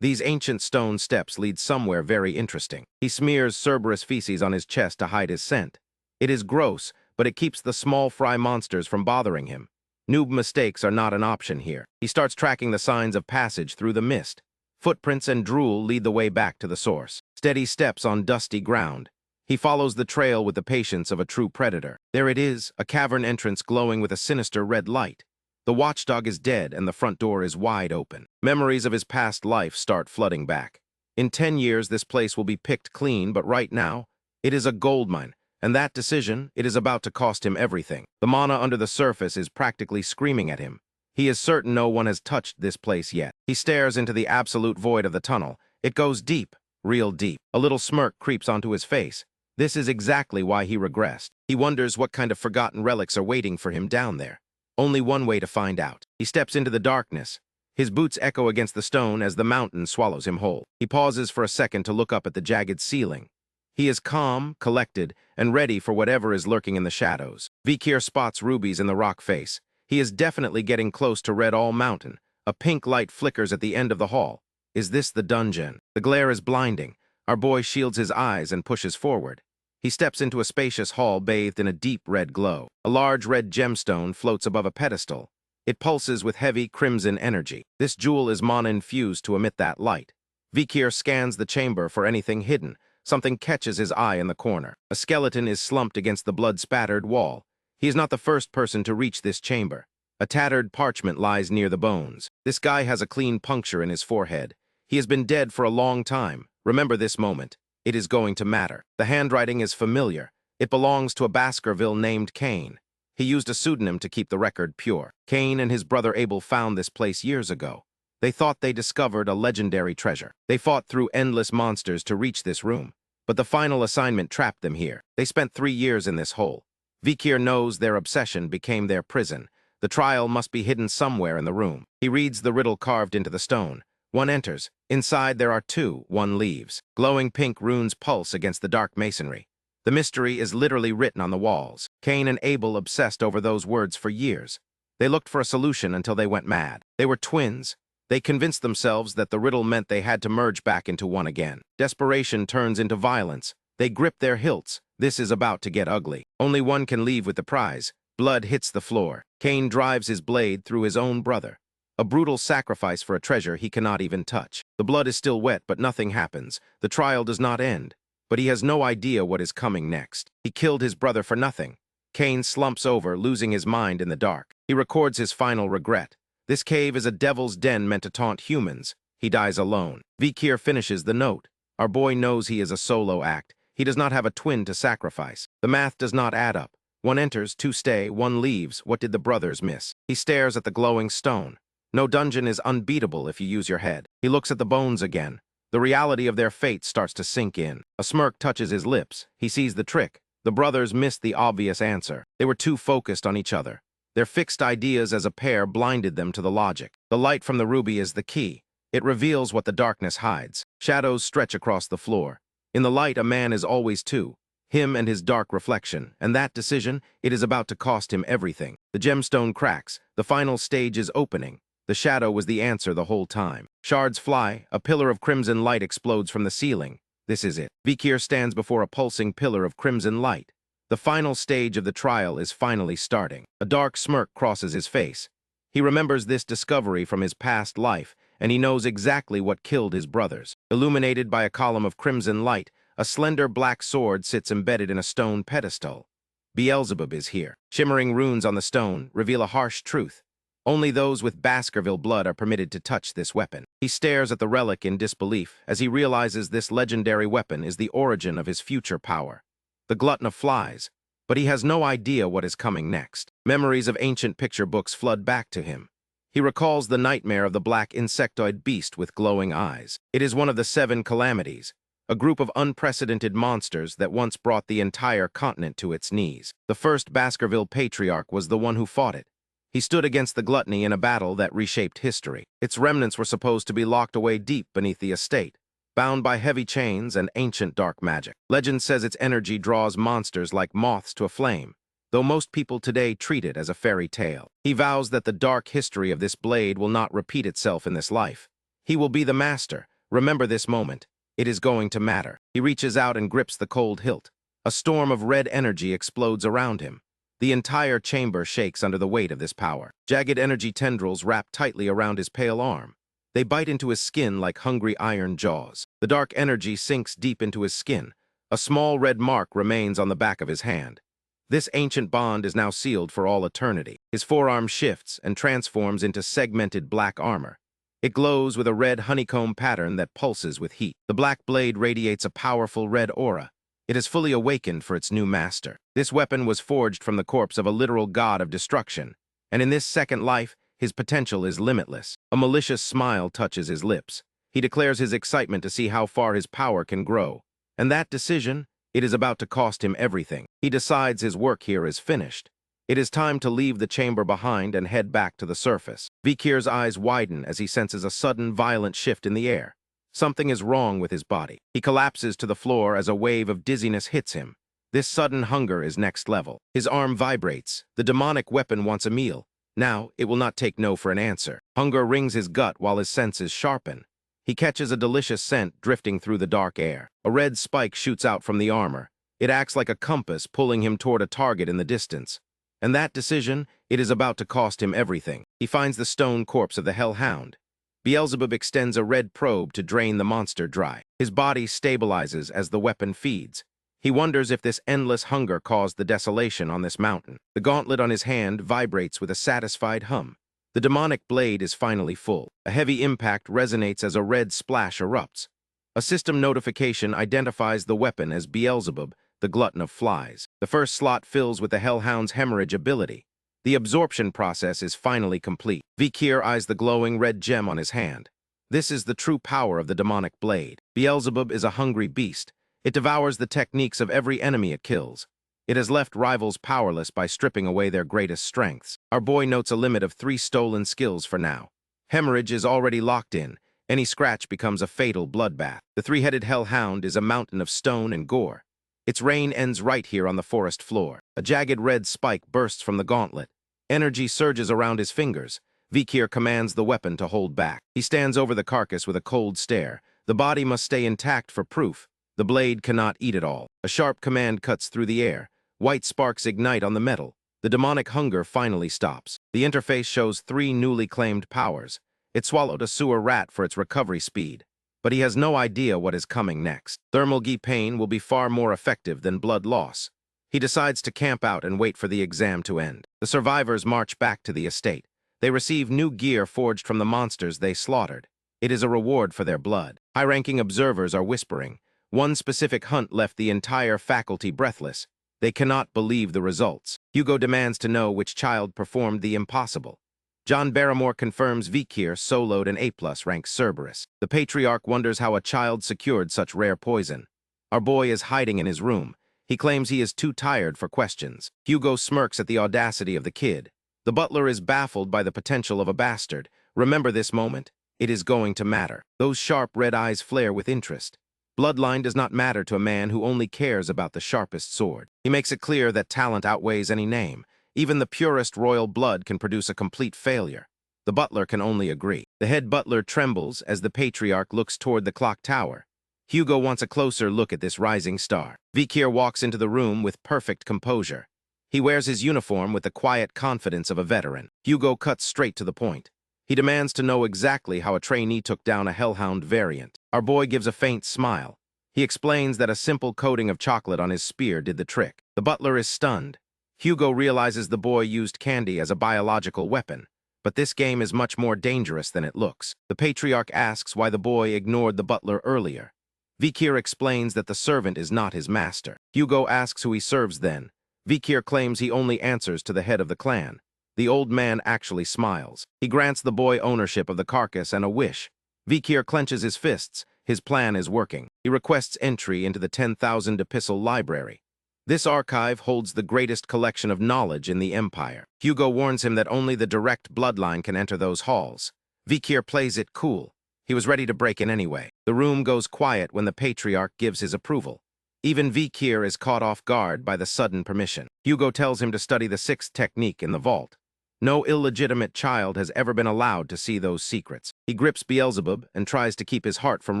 These ancient stone steps lead somewhere very interesting. He smears Cerberus feces on his chest to hide his scent. It is gross, but it keeps the small fry monsters from bothering him. Noob mistakes are not an option here. He starts tracking the signs of passage through the mist. Footprints and drool lead the way back to the source. Steady steps on dusty ground. He follows the trail with the patience of a true predator. There it is, a cavern entrance glowing with a sinister red light. The watchdog is dead and the front door is wide open. Memories of his past life start flooding back. In 10 years, this place will be picked clean, but right now, it is a goldmine. And that decision, it is about to cost him everything. The mana under the surface is practically screaming at him. He is certain no one has touched this place yet. He stares into the absolute void of the tunnel. It goes deep, real deep. A little smirk creeps onto his face. This is exactly why he regressed. He wonders what kind of forgotten relics are waiting for him down there. Only one way to find out. He steps into the darkness. His boots echo against the stone as the mountain swallows him whole. He pauses for a second to look up at the jagged ceiling. He is calm, collected, and ready for whatever is lurking in the shadows. Vikir spots rubies in the rock face. He is definitely getting close to Red All Mountain. A pink light flickers at the end of the hall. Is this the dungeon? The glare is blinding. Our boy shields his eyes and pushes forward. He steps into a spacious hall bathed in a deep red glow. A large red gemstone floats above a pedestal. It pulses with heavy crimson energy. This jewel is mana-infused to emit that light. Vikir scans the chamber for anything hidden. Something catches his eye in the corner. A skeleton is slumped against the blood-spattered wall. He is not the first person to reach this chamber. A tattered parchment lies near the bones. This guy has a clean puncture in his forehead. He has been dead for a long time. Remember this moment. It is going to matter. The handwriting is familiar. It belongs to a Baskerville named Cain. He used a pseudonym to keep the record pure. Cain and his brother Abel found this place years ago. They thought they discovered a legendary treasure. They fought through endless monsters to reach this room, but the final assignment trapped them here. They spent 3 years in this hole. Vikir knows their obsession became their prison. The trial must be hidden somewhere in the room. He reads the riddle carved into the stone. One enters. Inside there are 2. One leaves. Glowing pink runes pulse against the dark masonry. The mystery is literally written on the walls. Cain and Abel obsessed over those words for years. They looked for a solution until they went mad. They were twins. They convinced themselves that the riddle meant they had to merge back into one again. Desperation turns into violence. They grip their hilts. This is about to get ugly. Only one can leave with the prize. Blood hits the floor. Cain drives his blade through his own brother. A brutal sacrifice for a treasure he cannot even touch. The blood is still wet, but nothing happens. The trial does not end. But he has no idea what is coming next. He killed his brother for nothing. Cain slumps over, losing his mind in the dark. He records his final regret. This cave is a devil's den meant to taunt humans. He dies alone. Vikir finishes the note. Our boy knows he is a solo act. He does not have a twin to sacrifice. The math does not add up. 1 enters, 2 stay, 1 leaves. What did the brothers miss? He stares at the glowing stone. No dungeon is unbeatable if you use your head. He looks at the bones again. The reality of their fate starts to sink in. A smirk touches his lips. He sees the trick. The brothers missed the obvious answer. They were too focused on each other. Their fixed ideas as a pair blinded them to the logic. The light from the ruby is the key. It reveals what the darkness hides. Shadows stretch across the floor. In the light, a man is always 2. Him and his dark reflection. And that decision, it is about to cost him everything. The gemstone cracks. The final stage is opening. The shadow was the answer the whole time. Shards fly. A pillar of crimson light explodes from the ceiling. This is it. Vikir stands before a pulsing pillar of crimson light. The final stage of the trial is finally starting. A dark smirk crosses his face. He remembers this discovery from his past life, and he knows exactly what killed his brothers. Illuminated by a column of crimson light, a slender black sword sits embedded in a stone pedestal. Beelzebub is here. Shimmering runes on the stone reveal a harsh truth. Only those with Baskerville blood are permitted to touch this weapon. He stares at the relic in disbelief as he realizes this legendary weapon is the origin of his future power. The glutton of flies, but he has no idea what is coming next. Memories of ancient picture books flood back to him. He recalls the nightmare of the black insectoid beast with glowing eyes. It is one of the 7 calamities, a group of unprecedented monsters that once brought the entire continent to its knees. The first Baskerville patriarch was the one who fought it. He stood against the gluttony in a battle that reshaped history. Its remnants were supposed to be locked away deep beneath the estate, bound by heavy chains and ancient dark magic. Legend says its energy draws monsters like moths to a flame, though most people today treat it as a fairy tale. He vows that the dark history of this blade will not repeat itself in this life. He will be the master. Remember this moment. It is going to matter. He reaches out and grips the cold hilt. A storm of red energy explodes around him. The entire chamber shakes under the weight of this power. Jagged energy tendrils wrap tightly around his pale arm. They bite into his skin like hungry iron jaws. The dark energy sinks deep into his skin. A small red mark remains on the back of his hand. This ancient bond is now sealed for all eternity. His forearm shifts and transforms into segmented black armor. It glows with a red honeycomb pattern that pulses with heat. The black blade radiates a powerful red aura. It is fully awakened for its new master. This weapon was forged from the corpse of a literal god of destruction, and in this second life, his potential is limitless. A malicious smile touches his lips. He declares his excitement to see how far his power can grow. And that decision, it is about to cost him everything. He decides his work here is finished. It is time to leave the chamber behind and head back to the surface. Vikir's eyes widen as he senses a sudden, violent shift in the air. Something is wrong with his body. He collapses to the floor as a wave of dizziness hits him. This sudden hunger is next level. His arm vibrates. The demonic weapon wants a meal. Now, it will not take no for an answer. Hunger wrings his gut while his senses sharpen. He catches a delicious scent drifting through the dark air. A red spike shoots out from the armor. It acts like a compass, pulling him toward a target in the distance. And that decision, it is about to cost him everything. He finds the stone corpse of the hellhound. Beelzebub extends a red probe to drain the monster dry. His body stabilizes as the weapon feeds. He wonders if this endless hunger caused the desolation on this mountain. The gauntlet on his hand vibrates with a satisfied hum. The demonic blade is finally full. A heavy impact resonates as a red splash erupts. A system notification identifies the weapon as Beelzebub, the glutton of flies. The first slot fills with the hellhound's hemorrhage ability. The absorption process is finally complete. Vikir eyes the glowing red gem on his hand. This is the true power of the demonic blade. Beelzebub is a hungry beast. It devours the techniques of every enemy it kills. It has left rivals powerless by stripping away their greatest strengths. Our boy notes a limit of 3 stolen skills for now. Hemorrhage is already locked in. Any scratch becomes a fatal bloodbath. The 3-headed hellhound is a mountain of stone and gore. Its reign ends right here on the forest floor. A jagged red spike bursts from the gauntlet. Energy surges around his fingers. Vikir commands the weapon to hold back. He stands over the carcass with a cold stare. The body must stay intact for proof. The blade cannot eat it all. A sharp command cuts through the air. White sparks ignite on the metal. The demonic hunger finally stops. The interface shows 3 newly claimed powers. It swallowed a sewer rat for its recovery speed. But he has no idea what is coming next. Thermal pain will be far more effective than blood loss. He decides to camp out and wait for the exam to end. The survivors march back to the estate. They receive new gear forged from the monsters they slaughtered. It is a reward for their blood. High-ranking observers are whispering. One specific hunt left the entire faculty breathless. They cannot believe the results. Hugo demands to know which child performed the impossible. John Barrymore confirms Vikir soloed an A+ rank Cerberus. The patriarch wonders how a child secured such rare poison. Our boy is hiding in his room. He claims he is too tired for questions. Hugo smirks at the audacity of the kid. The butler is baffled by the potential of a bastard. Remember this moment? It is going to matter. Those sharp red eyes flare with interest. Bloodline does not matter to a man who only cares about the sharpest sword. He makes it clear that talent outweighs any name. Even the purest royal blood can produce a complete failure. The butler can only agree. The head butler trembles as the patriarch looks toward the clock tower. Hugo wants a closer look at this rising star. Vikir walks into the room with perfect composure. He wears his uniform with the quiet confidence of a veteran. Hugo cuts straight to the point. He demands to know exactly how a trainee took down a hellhound variant. Our boy gives a faint smile. He explains that a simple coating of chocolate on his spear did the trick. The butler is stunned. Hugo realizes the boy used candy as a biological weapon. But this game is much more dangerous than it looks. The patriarch asks why the boy ignored the butler earlier. Vikir explains that the servant is not his master. Hugo asks who he serves then. Vikir claims he only answers to the head of the clan. The old man actually smiles. He grants the boy ownership of the carcass and a wish. Vikir clenches his fists. His plan is working. He requests entry into the 10,000 epistle library. This archive holds the greatest collection of knowledge in the Empire. Hugo warns him that only the direct bloodline can enter those halls. Vikir plays it cool. He was ready to break in anyway. The room goes quiet when the patriarch gives his approval. Even Vikir is caught off guard by the sudden permission. Hugo tells him to study the 6th technique in the vault. No illegitimate child has ever been allowed to see those secrets. He grips Beelzebub and tries to keep his heart from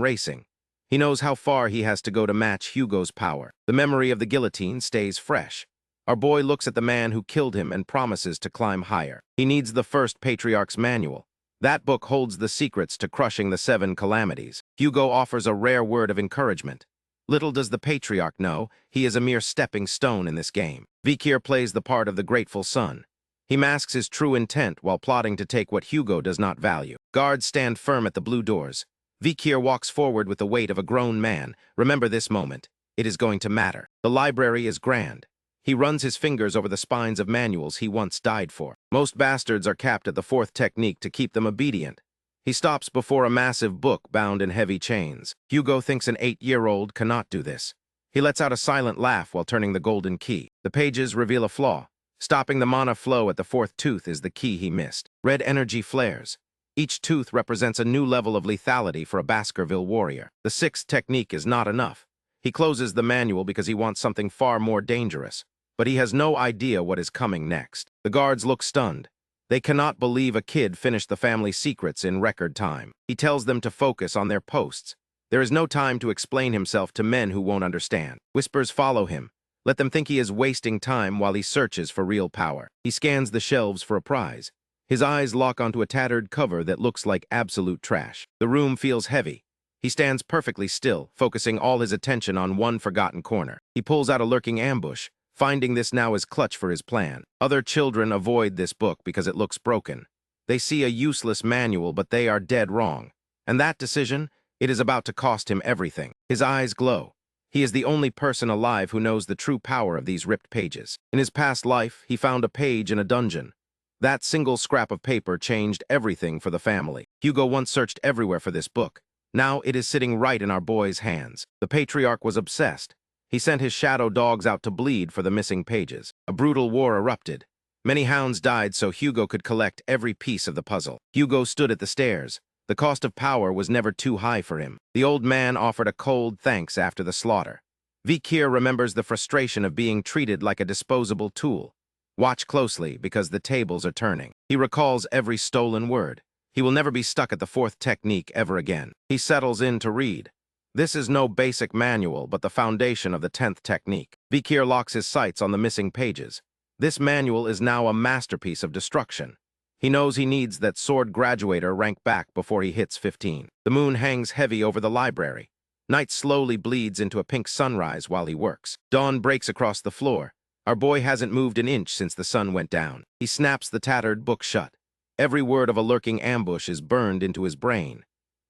racing. He knows how far he has to go to match Hugo's power. The memory of the guillotine stays fresh. Our boy looks at the man who killed him and promises to climb higher. He needs the first patriarch's manual. That book holds the secrets to crushing the 7 calamities. Hugo offers a rare word of encouragement. Little does the patriarch know, he is a mere stepping stone in this game. Vikir plays the part of the grateful son. He masks his true intent while plotting to take what Hugo does not value. Guards stand firm at the blue doors. Vikir walks forward with the weight of a grown man. Remember this moment. It is going to matter. The library is grand. He runs his fingers over the spines of manuals he once died for. Most bastards are capped at the 4th technique to keep them obedient. He stops before a massive book bound in heavy chains. Hugo thinks an 8-year-old cannot do this. He lets out a silent laugh while turning the golden key. The pages reveal a flaw. Stopping the mana flow at the 4th tooth is the key he missed. Red energy flares. Each tooth represents a new level of lethality for a Baskerville warrior. The 6th technique is not enough. He closes the manual because he wants something far more dangerous. But he has no idea what is coming next. The guards look stunned. They cannot believe a kid finished the family secrets in record time. He tells them to focus on their posts. There is no time to explain himself to men who won't understand. Whispers follow him. Let them think he is wasting time while he searches for real power. He scans the shelves for a prize. His eyes lock onto a tattered cover that looks like absolute trash. The room feels heavy. He stands perfectly still, focusing all his attention on one forgotten corner. He pulls out a lurking ambush. Finding this now is clutch for his plan. Other children avoid this book because it looks broken. They see a useless manual, but they are dead wrong. And that decision, it is about to cost him everything. His eyes glow. He is the only person alive who knows the true power of these ripped pages. In his past life, he found a page in a dungeon. That single scrap of paper changed everything for the family. Hugo once searched everywhere for this book. Now it is sitting right in our boy's hands. The patriarch was obsessed. He sent his shadow dogs out to bleed for the missing pages. A brutal war erupted. Many hounds died so Hugo could collect every piece of the puzzle. Hugo stood at the stairs. The cost of power was never too high for him. The old man offered a cold thanks after the slaughter. Vikir remembers the frustration of being treated like a disposable tool. Watch closely because the tables are turning. He recalls every stolen word. He will never be stuck at the fourth technique ever again. He settles in to read. This is no basic manual, but the foundation of the 10th technique. Vikir locks his sights on the missing pages. This manual is now a masterpiece of destruction. He knows he needs that sword graduator rank back before he hits 15. The moon hangs heavy over the library. Night slowly bleeds into a pink sunrise while he works. Dawn breaks across the floor. Our boy hasn't moved an inch since the sun went down. He snaps the tattered book shut. Every word of a lurking ambush is burned into his brain.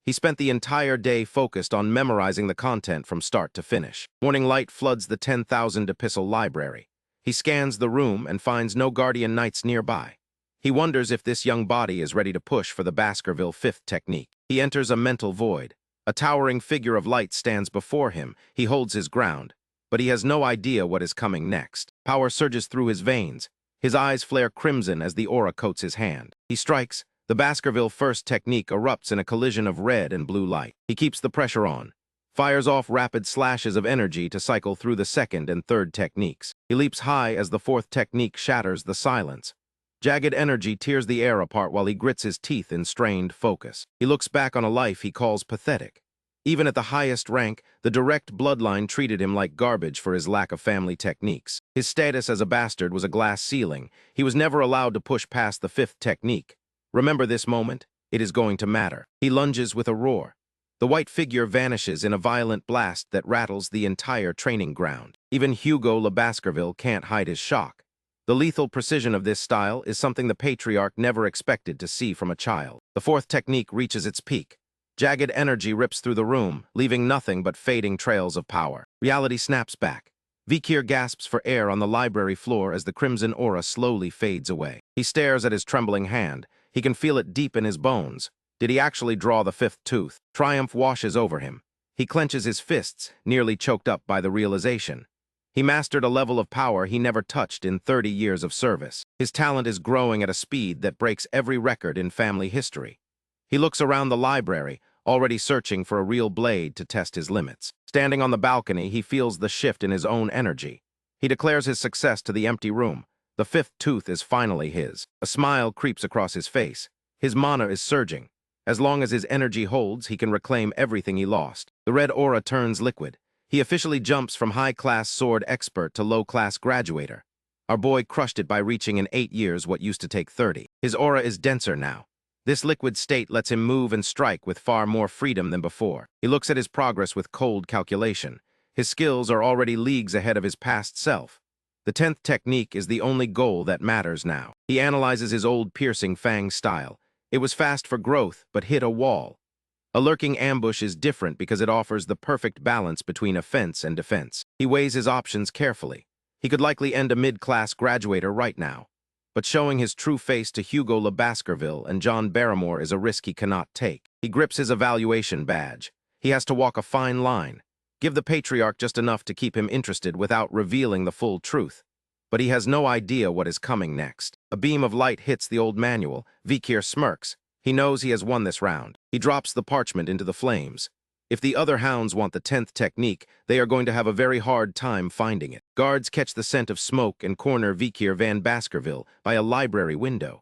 He spent the entire day focused on memorizing the content from start to finish. Morning light floods the 10,000 epistle library. He scans the room and finds no guardian knights nearby. He wonders if this young body is ready to push for the Baskerville 5th technique. He enters a mental void. A towering figure of light stands before him. He holds his ground, but he has no idea what is coming next. Power surges through his veins. His eyes flare crimson as the aura coats his hand. He strikes. The Baskerville 1st technique erupts in a collision of red and blue light. He keeps the pressure on, fires off rapid slashes of energy to cycle through the 2nd and 3rd techniques. He leaps high as the 4th technique shatters the silence. Jagged energy tears the air apart while he grits his teeth in strained focus. He looks back on a life he calls pathetic. Even at the highest rank, the direct bloodline treated him like garbage for his lack of family techniques. His status as a bastard was a glass ceiling. He was never allowed to push past the 5th technique. Remember this moment? It is going to matter. He lunges with a roar. The white figure vanishes in a violent blast that rattles the entire training ground. Even Hugo Le Baskerville can't hide his shock. The lethal precision of this style is something the patriarch never expected to see from a child. The 4th technique reaches its peak. Jagged energy rips through the room, leaving nothing but fading trails of power. Reality snaps back. Vikir gasps for air on the library floor as the crimson aura slowly fades away. He stares at his trembling hand. He can feel it deep in his bones. Did he actually draw the 5th tooth? Triumph washes over him. He clenches his fists, nearly choked up by the realization. He mastered a level of power he never touched in 30 years of service. His talent is growing at a speed that breaks every record in family history. He looks around the library, already searching for a real blade to test his limits. Standing on the balcony, he feels the shift in his own energy. He declares his success to the empty room. The 5th tooth is finally his. A smile creeps across his face. His mana is surging. As long as his energy holds, he can reclaim everything he lost. The red aura turns liquid. He officially jumps from high-class sword expert to low-class graduator. Our boy crushed it by reaching in 8 years what used to take 30. His aura is denser now. This liquid state lets him move and strike with far more freedom than before. He looks at his progress with cold calculation. His skills are already leagues ahead of his past self. The 10th technique is the only goal that matters now. He analyzes his old piercing fang style. It was fast for growth, but hit a wall. A lurking ambush is different because it offers the perfect balance between offense and defense. He weighs his options carefully. He could likely end a mid-class graduator right now. But showing his true face to Hugo Le Baskerville and John Barrymore is a risk he cannot take. He grips his evaluation badge. He has to walk a fine line. Give the patriarch just enough to keep him interested without revealing the full truth. But he has no idea what is coming next. A beam of light hits the old manual. Vikir smirks. He knows he has won this round. He drops the parchment into the flames. If the other hounds want the 10th technique, they are going to have a very hard time finding it. Guards catch the scent of smoke and corner Vikir van Baskerville by a library window.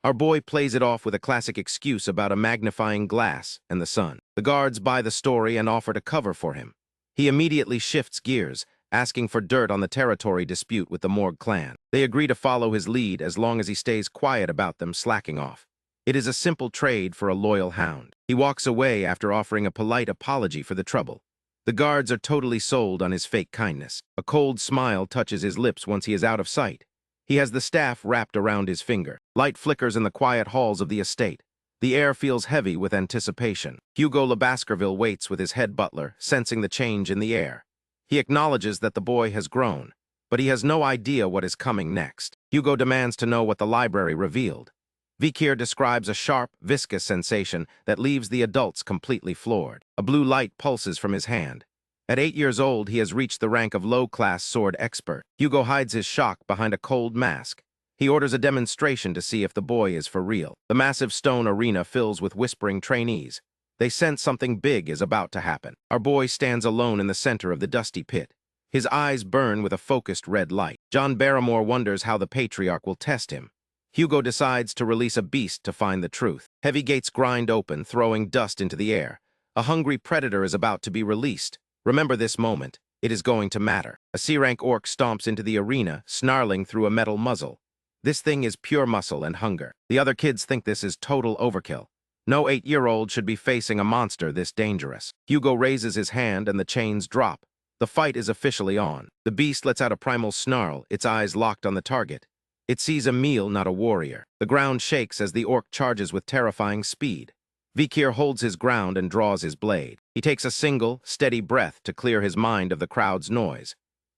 Our boy plays it off with a classic excuse about a magnifying glass and the sun. The guards buy the story and offer to cover for him. He immediately shifts gears, asking for dirt on the territory dispute with the Morgue clan. They agree to follow his lead as long as he stays quiet about them slacking off. It is a simple trade for a loyal hound. He walks away after offering a polite apology for the trouble. The guards are totally sold on his fake kindness. A cold smile touches his lips once he is out of sight. He has the staff wrapped around his finger. Light flickers in the quiet halls of the estate. The air feels heavy with anticipation. Hugo Le Baskerville waits with his head butler, sensing the change in the air. He acknowledges that the boy has grown, but he has no idea what is coming next. Hugo demands to know what the library revealed. Vikir describes a sharp, viscous sensation that leaves the adults completely floored. A blue light pulses from his hand. At 8 years old, he has reached the rank of low-class sword expert. Hugo hides his shock behind a cold mask. He orders a demonstration to see if the boy is for real. The massive stone arena fills with whispering trainees. They sense something big is about to happen. Our boy stands alone in the center of the dusty pit. His eyes burn with a focused red light. John Barrymore wonders how the patriarch will test him. Hugo decides to release a beast to find the truth. Heavy gates grind open, throwing dust into the air. A hungry predator is about to be released. Remember this moment. It is going to matter. A C-rank orc stomps into the arena, snarling through a metal muzzle. This thing is pure muscle and hunger. The other kids think this is total overkill. No 8-year-old should be facing a monster this dangerous. Hugo raises his hand and the chains drop. The fight is officially on. The beast lets out a primal snarl, its eyes locked on the target. It sees a meal, not a warrior. The ground shakes as the orc charges with terrifying speed. Vikir holds his ground and draws his blade. He takes a single, steady breath to clear his mind of the crowd's noise.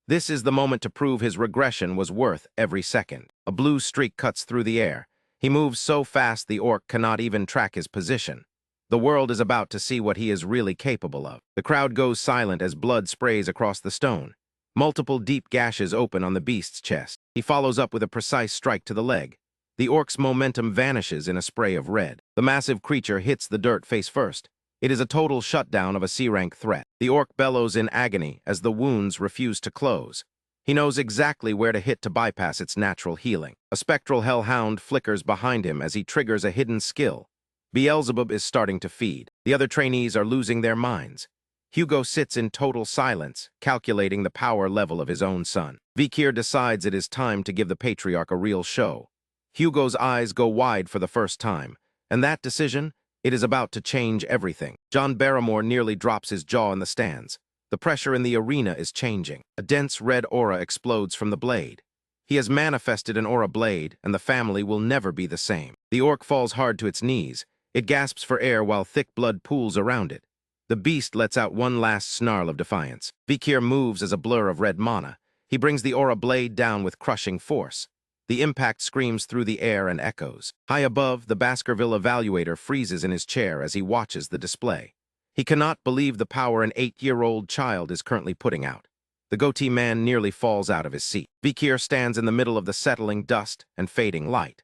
This is the moment to prove his regression was worth every second. A blue streak cuts through the air. He moves so fast the orc cannot even track his position. The world is about to see what he is really capable of. The crowd goes silent as blood sprays across the stone. Multiple deep gashes open on the beast's chest. He follows up with a precise strike to the leg. The orc's momentum vanishes in a spray of red. The massive creature hits the dirt face first. It is a total shutdown of a C-rank threat. The orc bellows in agony as the wounds refuse to close. He knows exactly where to hit to bypass its natural healing. A spectral hellhound flickers behind him as he triggers a hidden skill. Beelzebub is starting to feed. The other trainees are losing their minds. Hugo sits in total silence, calculating the power level of his own son. Vikir decides it is time to give the patriarch a real show. Hugo's eyes go wide for the first time, and that decision, it is about to change everything. John Barrymore nearly drops his jaw in the stands. The pressure in the arena is changing. A dense red aura explodes from the blade. He has manifested an aura blade, and the family will never be the same. The orc falls hard to its knees. It gasps for air while thick blood pools around it. The beast lets out one last snarl of defiance. Vikir moves as a blur of red mana. He brings the aura blade down with crushing force. The impact screams through the air and echoes. High above, the Baskerville evaluator freezes in his chair as he watches the display. He cannot believe the power an 8-year-old child is currently putting out. The goatee man nearly falls out of his seat. Vikir stands in the middle of the settling dust and fading light.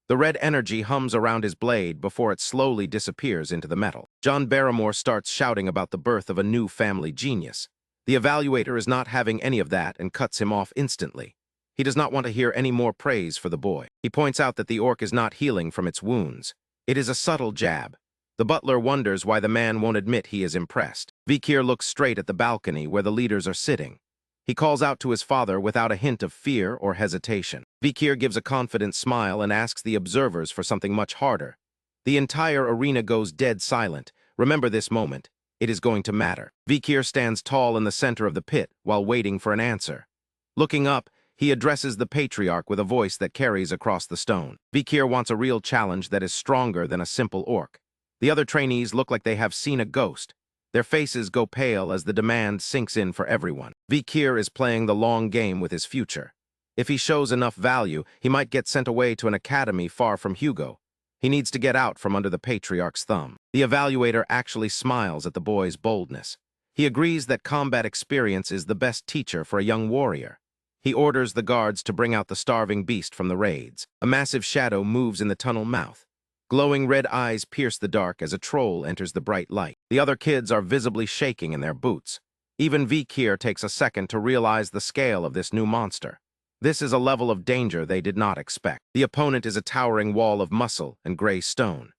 The red energy hums around his blade before it slowly disappears into the metal. John Barrymore starts shouting about the birth of a new family genius. The evaluator is not having any of that and cuts him off instantly. He does not want to hear any more praise for the boy. He points out that the orc is not healing from its wounds. It is a subtle jab. The butler wonders why the man won't admit he is impressed. Vikir looks straight at the balcony where the leaders are sitting. He calls out to his father without a hint of fear or hesitation. Vikir gives a confident smile and asks the observers for something much harder. The entire arena goes dead silent. Remember this moment. It is going to matter. Vikir stands tall in the center of the pit while waiting for an answer. Looking up, he addresses the patriarch with a voice that carries across the stone. Vikir wants a real challenge that is stronger than a simple orc. The other trainees look like they have seen a ghost. Their faces go pale as the demand sinks in for everyone. Vikir is playing the long game with his future. If he shows enough value, he might get sent away to an academy far from Hugo. He needs to get out from under the patriarch's thumb. The evaluator actually smiles at the boy's boldness. He agrees that combat experience is the best teacher for a young warrior. He orders the guards to bring out the starving beast from the raids. A massive shadow moves in the tunnel mouth. Glowing red eyes pierce the dark as a troll enters the bright light. The other kids are visibly shaking in their boots. Even Vikir takes a second to realize the scale of this new monster. This is a level of danger they did not expect. The opponent is a towering wall of muscle and gray stone.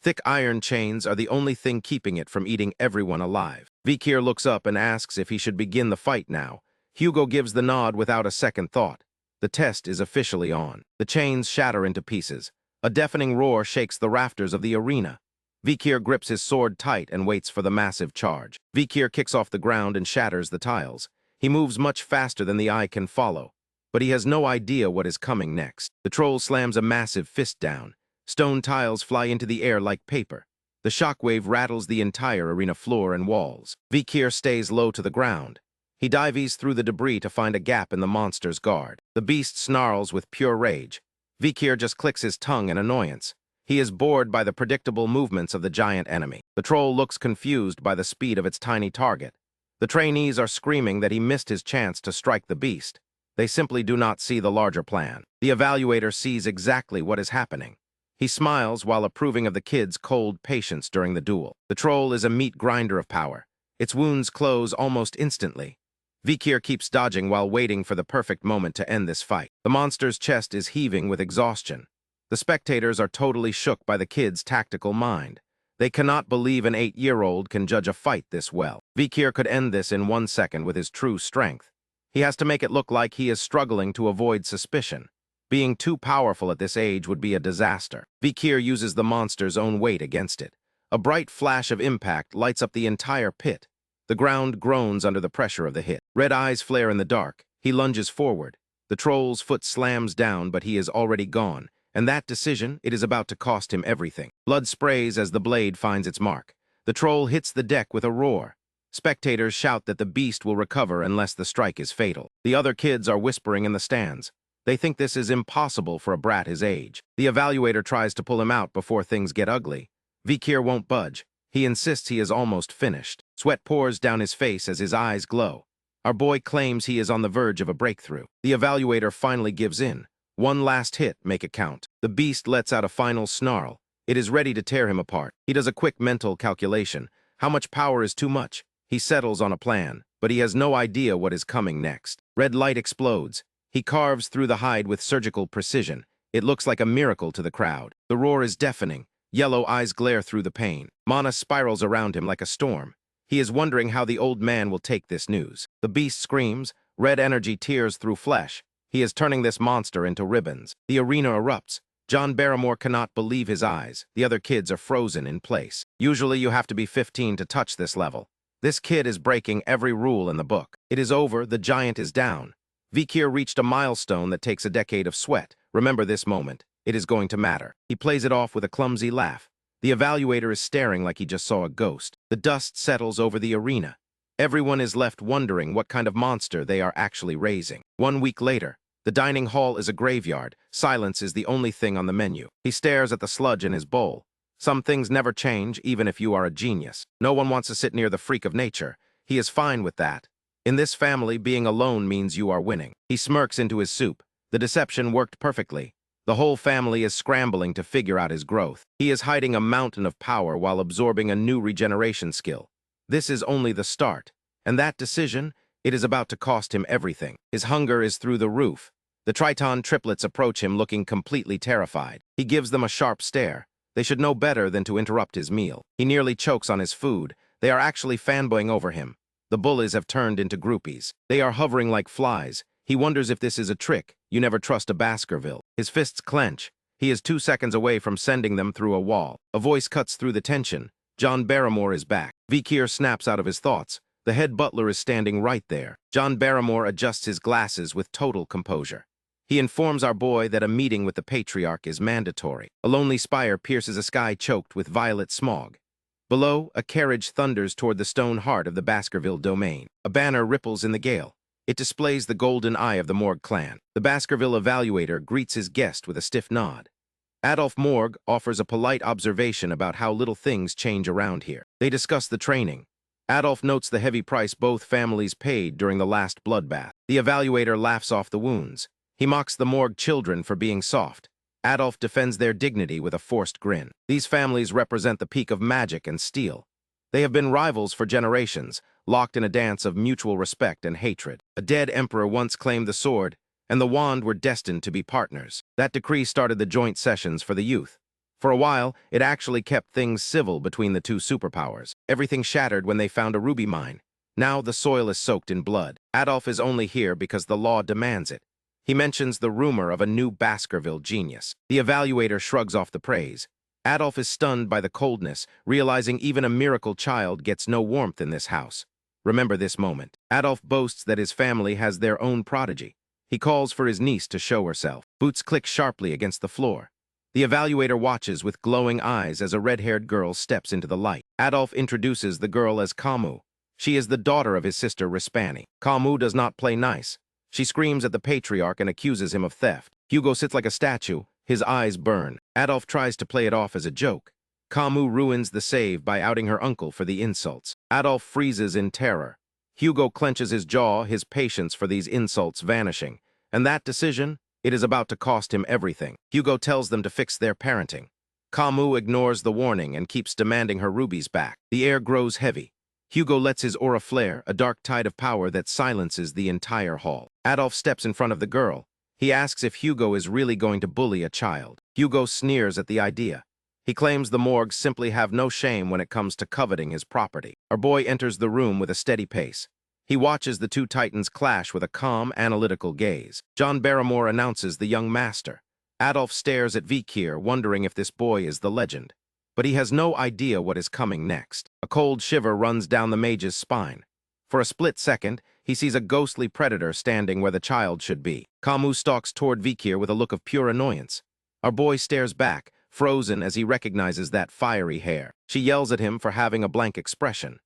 Thick iron chains are the only thing keeping it from eating everyone alive. Vikir looks up and asks if he should begin the fight now. Hugo gives the nod without a second thought. The test is officially on. The chains shatter into pieces. A deafening roar shakes the rafters of the arena. Vikir grips his sword tight and waits for the massive charge. Vikir kicks off the ground and shatters the tiles. He moves much faster than the eye can follow, but he has no idea what is coming next. The troll slams a massive fist down. Stone tiles fly into the air like paper. The shockwave rattles the entire arena floor and walls. Vikir stays low to the ground. He dives through the debris to find a gap in the monster's guard. The beast snarls with pure rage. Vikir just clicks his tongue in annoyance. He is bored by the predictable movements of the giant enemy. The troll looks confused by the speed of its tiny target. The trainees are screaming that he missed his chance to strike the beast. They simply do not see the larger plan. The evaluator sees exactly what is happening. He smiles while approving of the kid's cold patience during the duel. The troll is a meat grinder of power. Its wounds close almost instantly. Vikir keeps dodging while waiting for the perfect moment to end this fight. The monster's chest is heaving with exhaustion. The spectators are totally shook by the kid's tactical mind. They cannot believe an 8-year-old can judge a fight this well. Vikir could end this in 1 second with his true strength. He has to make it look like he is struggling to avoid suspicion. Being too powerful at this age would be a disaster. Vikir uses the monster's own weight against it. A bright flash of impact lights up the entire pit. The ground groans under the pressure of the hit. Red eyes flare in the dark. He lunges forward. The troll's foot slams down, but he is already gone. And that decision, it is about to cost him everything. Blood sprays as the blade finds its mark. The troll hits the deck with a roar. Spectators shout that the beast will recover unless the strike is fatal. The other kids are whispering in the stands. They think this is impossible for a brat his age. The evaluator tries to pull him out before things get ugly. Vikir won't budge. He insists he is almost finished. Sweat pours down his face as his eyes glow. Our boy claims he is on the verge of a breakthrough. The evaluator finally gives in. One last hit, make it count. The beast lets out a final snarl. It is ready to tear him apart. He does a quick mental calculation. How much power is too much? He settles on a plan, but he has no idea what is coming next. Red light explodes. He carves through the hide with surgical precision. It looks like a miracle to the crowd. The roar is deafening. Yellow eyes glare through the pain. Mana spirals around him like a storm. He is wondering how the old man will take this news. The beast screams. Red energy tears through flesh. He is turning this monster into ribbons. The arena erupts. John Barrymore cannot believe his eyes. The other kids are frozen in place. Usually you have to be 15 to touch this level. This kid is breaking every rule in the book. It is over. The giant is down. Vikir reached a milestone that takes a decade of sweat. Remember this moment. It is going to matter. He plays it off with a clumsy laugh. The evaluator is staring like he just saw a ghost. The dust settles over the arena. Everyone is left wondering what kind of monster they are actually raising. 1 week later, the dining hall is a graveyard. Silence is the only thing on the menu. He stares at the sludge in his bowl. Some things never change, even if you are a genius. No one wants to sit near the freak of nature. He is fine with that. In this family, being alone means you are winning. He smirks into his soup. The deception worked perfectly. The whole family is scrambling to figure out his growth. He is hiding a mountain of power while absorbing a new regeneration skill. This is only the start. And that decision, it is about to cost him everything. His hunger is through the roof. The Triton triplets approach him looking completely terrified. He gives them a sharp stare. They should know better than to interrupt his meal. He nearly chokes on his food. They are actually fanboying over him. The bullies have turned into groupies. They are hovering like flies. He wonders if this is a trick. You never trust a Baskerville. His fists clench. He is 2 seconds away from sending them through a wall. A voice cuts through the tension. John Barrymore is back. Vikir snaps out of his thoughts. The head butler is standing right there. John Barrymore adjusts his glasses with total composure. He informs our boy that a meeting with the patriarch is mandatory. A lonely spire pierces a sky choked with violet smog. Below, a carriage thunders toward the stone heart of the Baskerville domain. A banner ripples in the gale. It displays the golden eye of the Morgue clan. The Baskerville evaluator greets his guest with a stiff nod. Adolf Morgue offers a polite observation about how little things change around here. They discuss the training. Adolf notes the heavy price both families paid during the last bloodbath. The evaluator laughs off the wounds. He mocks the Morgue children for being soft. Adolf defends their dignity with a forced grin. These families represent the peak of magic and steel. They have been rivals for generations, locked in a dance of mutual respect and hatred. A dead emperor once claimed the sword, and the wand were destined to be partners. That decree started the joint sessions for the youth. For a while, it actually kept things civil between the two superpowers. Everything shattered when they found a ruby mine. Now the soil is soaked in blood. Adolf is only here because the law demands it. He mentions the rumor of a new Baskerville genius. The evaluator shrugs off the praise. Adolf is stunned by the coldness, realizing even a miracle child gets no warmth in this house. Remember this moment. Adolf boasts that his family has their own prodigy. He calls for his niece to show herself. Boots click sharply against the floor. The evaluator watches with glowing eyes as a red-haired girl steps into the light. Adolf introduces the girl as Kamu. She is the daughter of his sister Rispani. Kamu does not play nice. She screams at the patriarch and accuses him of theft. Hugo sits like a statue, his eyes burn. Adolf tries to play it off as a joke. Kamu ruins the save by outing her uncle for the insults. Adolf freezes in terror. Hugo clenches his jaw, his patience for these insults vanishing. And that decision? It is about to cost him everything. Hugo tells them to fix their parenting. Kamu ignores the warning and keeps demanding her rubies back. The air grows heavy. Hugo lets his aura flare, a dark tide of power that silences the entire hall. Adolf steps in front of the girl. He asks if Hugo is really going to bully a child. Hugo sneers at the idea. He claims the Morgs simply have no shame when it comes to coveting his property. Our boy enters the room with a steady pace. He watches the two titans clash with a calm, analytical gaze. John Barrymore announces the young master. Adolf stares at Vikir, wondering if this boy is the legend. But he has no idea what is coming next. A cold shiver runs down the mage's spine. For a split second, he sees a ghostly predator standing where the child should be. Kamu stalks toward Vikir with a look of pure annoyance. Our boy stares back, frozen as he recognizes that fiery hair. She yells at him for having a blank expression.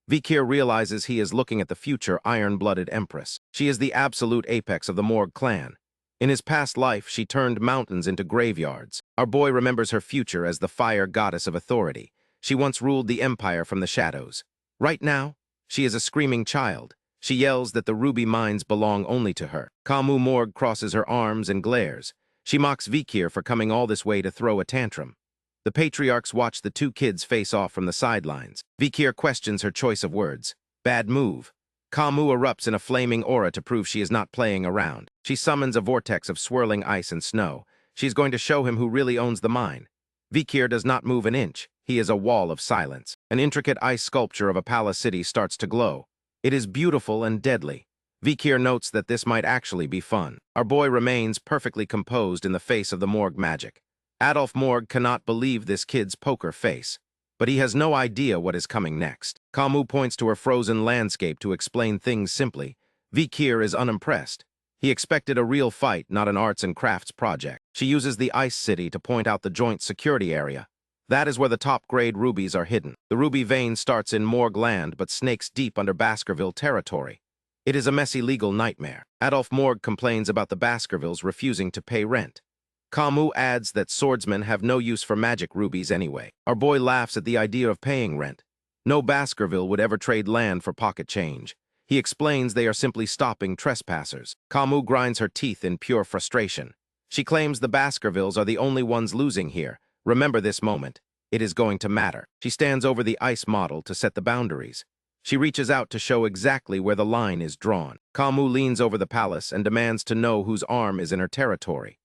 Vikir realizes he is looking at the future Iron-Blooded Empress. She is the absolute apex of the Morg clan. In his past life, she turned mountains into graveyards. Our boy remembers her future as the fire goddess of authority. She once ruled the empire from the shadows. Right now, she is a screaming child. She yells that the ruby mines belong only to her. Kamu Morg crosses her arms and glares. She mocks Vikir for coming all this way to throw a tantrum. The patriarchs watch the two kids face off from the sidelines. Vikir questions her choice of words. Bad move. Kamu erupts in a flaming aura to prove she is not playing around. She summons a vortex of swirling ice and snow. She's going to show him who really owns the mine. Vikir does not move an inch. He is a wall of silence. An intricate ice sculpture of a palace city starts to glow. It is beautiful and deadly. Vikir notes that this might actually be fun. Our boy remains perfectly composed in the face of the Morg magic. Adolf Morg cannot believe this kid's poker face. But he has no idea what is coming next. Kamu points to her frozen landscape to explain things simply. Vikir is unimpressed. He expected a real fight, not an arts and crafts project. She uses the ice city to point out the joint security area. That is where the top-grade rubies are hidden. The ruby vein starts in Morg land but snakes deep under Baskerville territory. It is a messy legal nightmare. Adolf Morg complains about the Baskervilles refusing to pay rent. Kamu adds that swordsmen have no use for magic rubies anyway. Our boy laughs at the idea of paying rent. No Baskerville would ever trade land for pocket change. He explains they are simply stopping trespassers. Kamu grinds her teeth in pure frustration. She claims the Baskervilles are the only ones losing here. Remember this moment. It is going to matter. She stands over the ice model to set the boundaries. She reaches out to show exactly where the line is drawn. Kamu leans over the palace and demands to know whose arm is in her territory.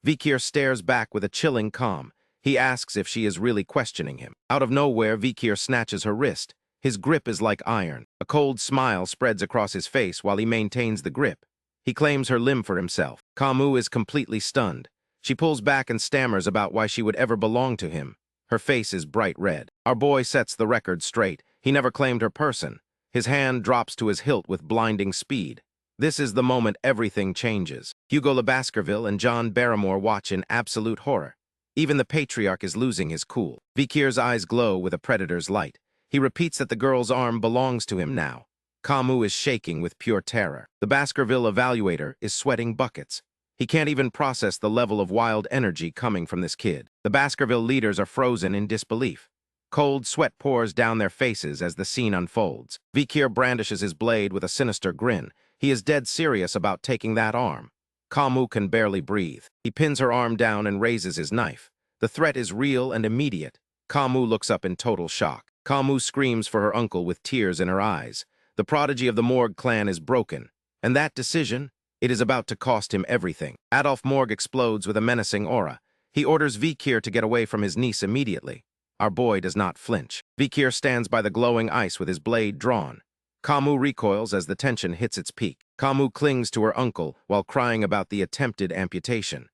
Vikir stares back with a chilling calm. He asks if she is really questioning him. Out of nowhere, Vikir snatches her wrist. His grip is like iron. A cold smile spreads across his face while he maintains the grip. He claims her limb for himself. Kamu is completely stunned. She pulls back and stammers about why she would ever belong to him. Her face is bright red. Our boy sets the record straight. He never claimed her person. His hand drops to his hilt with blinding speed. This is the moment everything changes. Hugo Le Baskerville and John Barrymore watch in absolute horror. Even the patriarch is losing his cool. Vikir's eyes glow with a predator's light. He repeats that the girl's arm belongs to him now. Kamu is shaking with pure terror. The Baskerville evaluator is sweating buckets. He can't even process the level of wild energy coming from this kid. The Baskerville leaders are frozen in disbelief. Cold sweat pours down their faces as the scene unfolds. Vikir brandishes his blade with a sinister grin. He is dead serious about taking that arm. Kamu can barely breathe. He pins her arm down and raises his knife. The threat is real and immediate. Kamu looks up in total shock. Kamu screams for her uncle with tears in her eyes. The prodigy of the Morg clan is broken. And that decision? It is about to cost him everything. Adolf Morg explodes with a menacing aura. He orders Vikir to get away from his niece immediately. Our boy does not flinch. Vikir stands by the glowing ice with his blade drawn. Kamu recoils as the tension hits its peak. Kamu clings to her uncle while crying about the attempted amputation.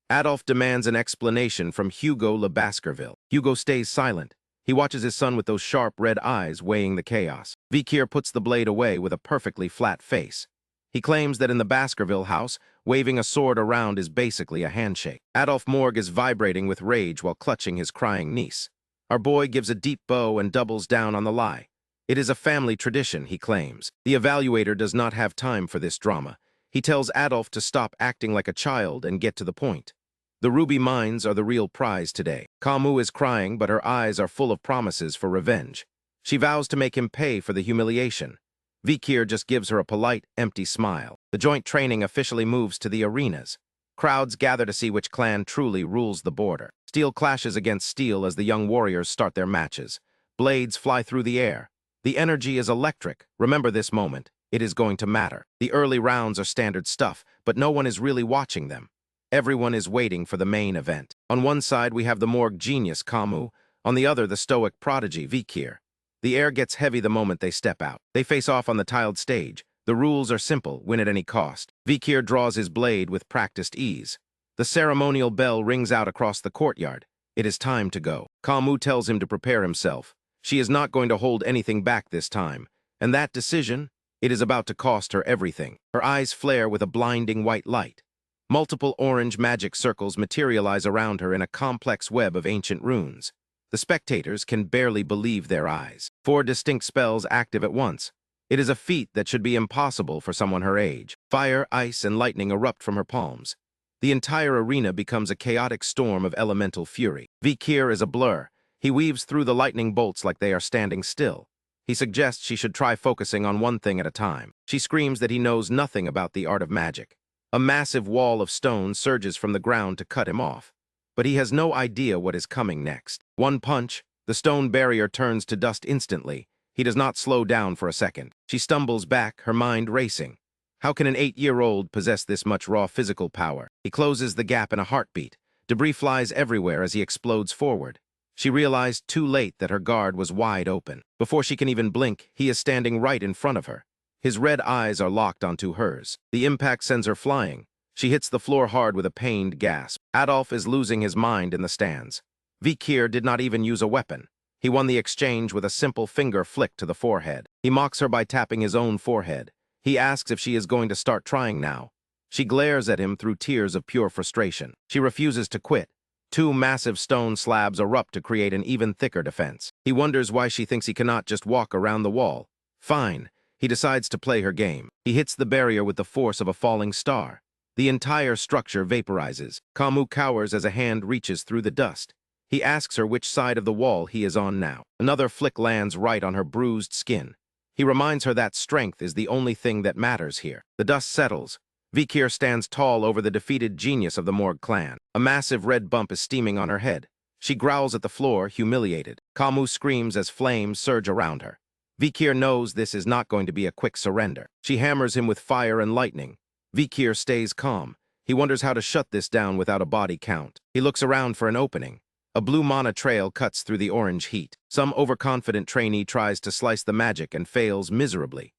Adolf demands an explanation from Hugo Le Baskerville. Hugo stays silent. He watches his son with those sharp red eyes weighing the chaos. Vikir puts the blade away with a perfectly flat face. He claims that in the Baskerville house, waving a sword around is basically a handshake. Adolf Morg is vibrating with rage while clutching his crying niece. Our boy gives a deep bow and doubles down on the lie. It is a family tradition, he claims. The evaluator does not have time for this drama. He tells Adolf to stop acting like a child and get to the point. The ruby mines are the real prize today. Kamu is crying, but her eyes are full of promises for revenge. She vows to make him pay for the humiliation. Vikir just gives her a polite, empty smile. The joint training officially moves to the arenas. Crowds gather to see which clan truly rules the border. Steel clashes against steel as the young warriors start their matches. Blades fly through the air. The energy is electric. Remember this moment. It is going to matter. The early rounds are standard stuff, but no one is really watching them. Everyone is waiting for the main event. On one side, we have the morgue genius, Kamu. On the other, the stoic prodigy, Vikir. The air gets heavy the moment they step out. They face off on the tiled stage. The rules are simple, win at any cost. Vikir draws his blade with practiced ease. The ceremonial bell rings out across the courtyard. It is time to go. Kamu tells him to prepare himself. She is not going to hold anything back this time. And that decision, it is about to cost her everything. Her eyes flare with a blinding white light. Multiple orange magic circles materialize around her in a complex web of ancient runes. The spectators can barely believe their eyes. 4 distinct spells active at once. It is a feat that should be impossible for someone her age. Fire, ice, and lightning erupt from her palms. The entire arena becomes a chaotic storm of elemental fury. Vikir is a blur. He weaves through the lightning bolts like they are standing still. He suggests she should try focusing on one thing at a time. She screams that he knows nothing about the art of magic. A massive wall of stone surges from the ground to cut him off. But he has no idea what is coming next. One punch, the stone barrier turns to dust instantly. He does not slow down for a second. She stumbles back, her mind racing. How can an 8-year-old possess this much raw physical power? He closes the gap in a heartbeat. Debris flies everywhere as he explodes forward. She realized too late that her guard was wide open. Before she can even blink, he is standing right in front of her. His red eyes are locked onto hers. The impact sends her flying. She hits the floor hard with a pained gasp. Adolf is losing his mind in the stands. Vikir did not even use a weapon. He won the exchange with a simple finger flick to the forehead. He mocks her by tapping his own forehead. He asks if she is going to start trying now. She glares at him through tears of pure frustration. She refuses to quit. 2 massive stone slabs erupt to create an even thicker defense. He wonders why she thinks he cannot just walk around the wall. Fine. He decides to play her game. He hits the barrier with the force of a falling star. The entire structure vaporizes. Kamu cowers as a hand reaches through the dust. He asks her which side of the wall he is on now. Another flick lands right on her bruised skin. He reminds her that strength is the only thing that matters here. The dust settles. Vikir stands tall over the defeated genius of the Morgue clan. A massive red bump is steaming on her head. She growls at the floor, humiliated. Kamu screams as flames surge around her. Vikir knows this is not going to be a quick surrender. She hammers him with fire and lightning. Vikir stays calm. He wonders how to shut this down without a body count. He looks around for an opening. A blue mana trail cuts through the orange heat. Some overconfident trainee tries to slice the magic and fails miserably.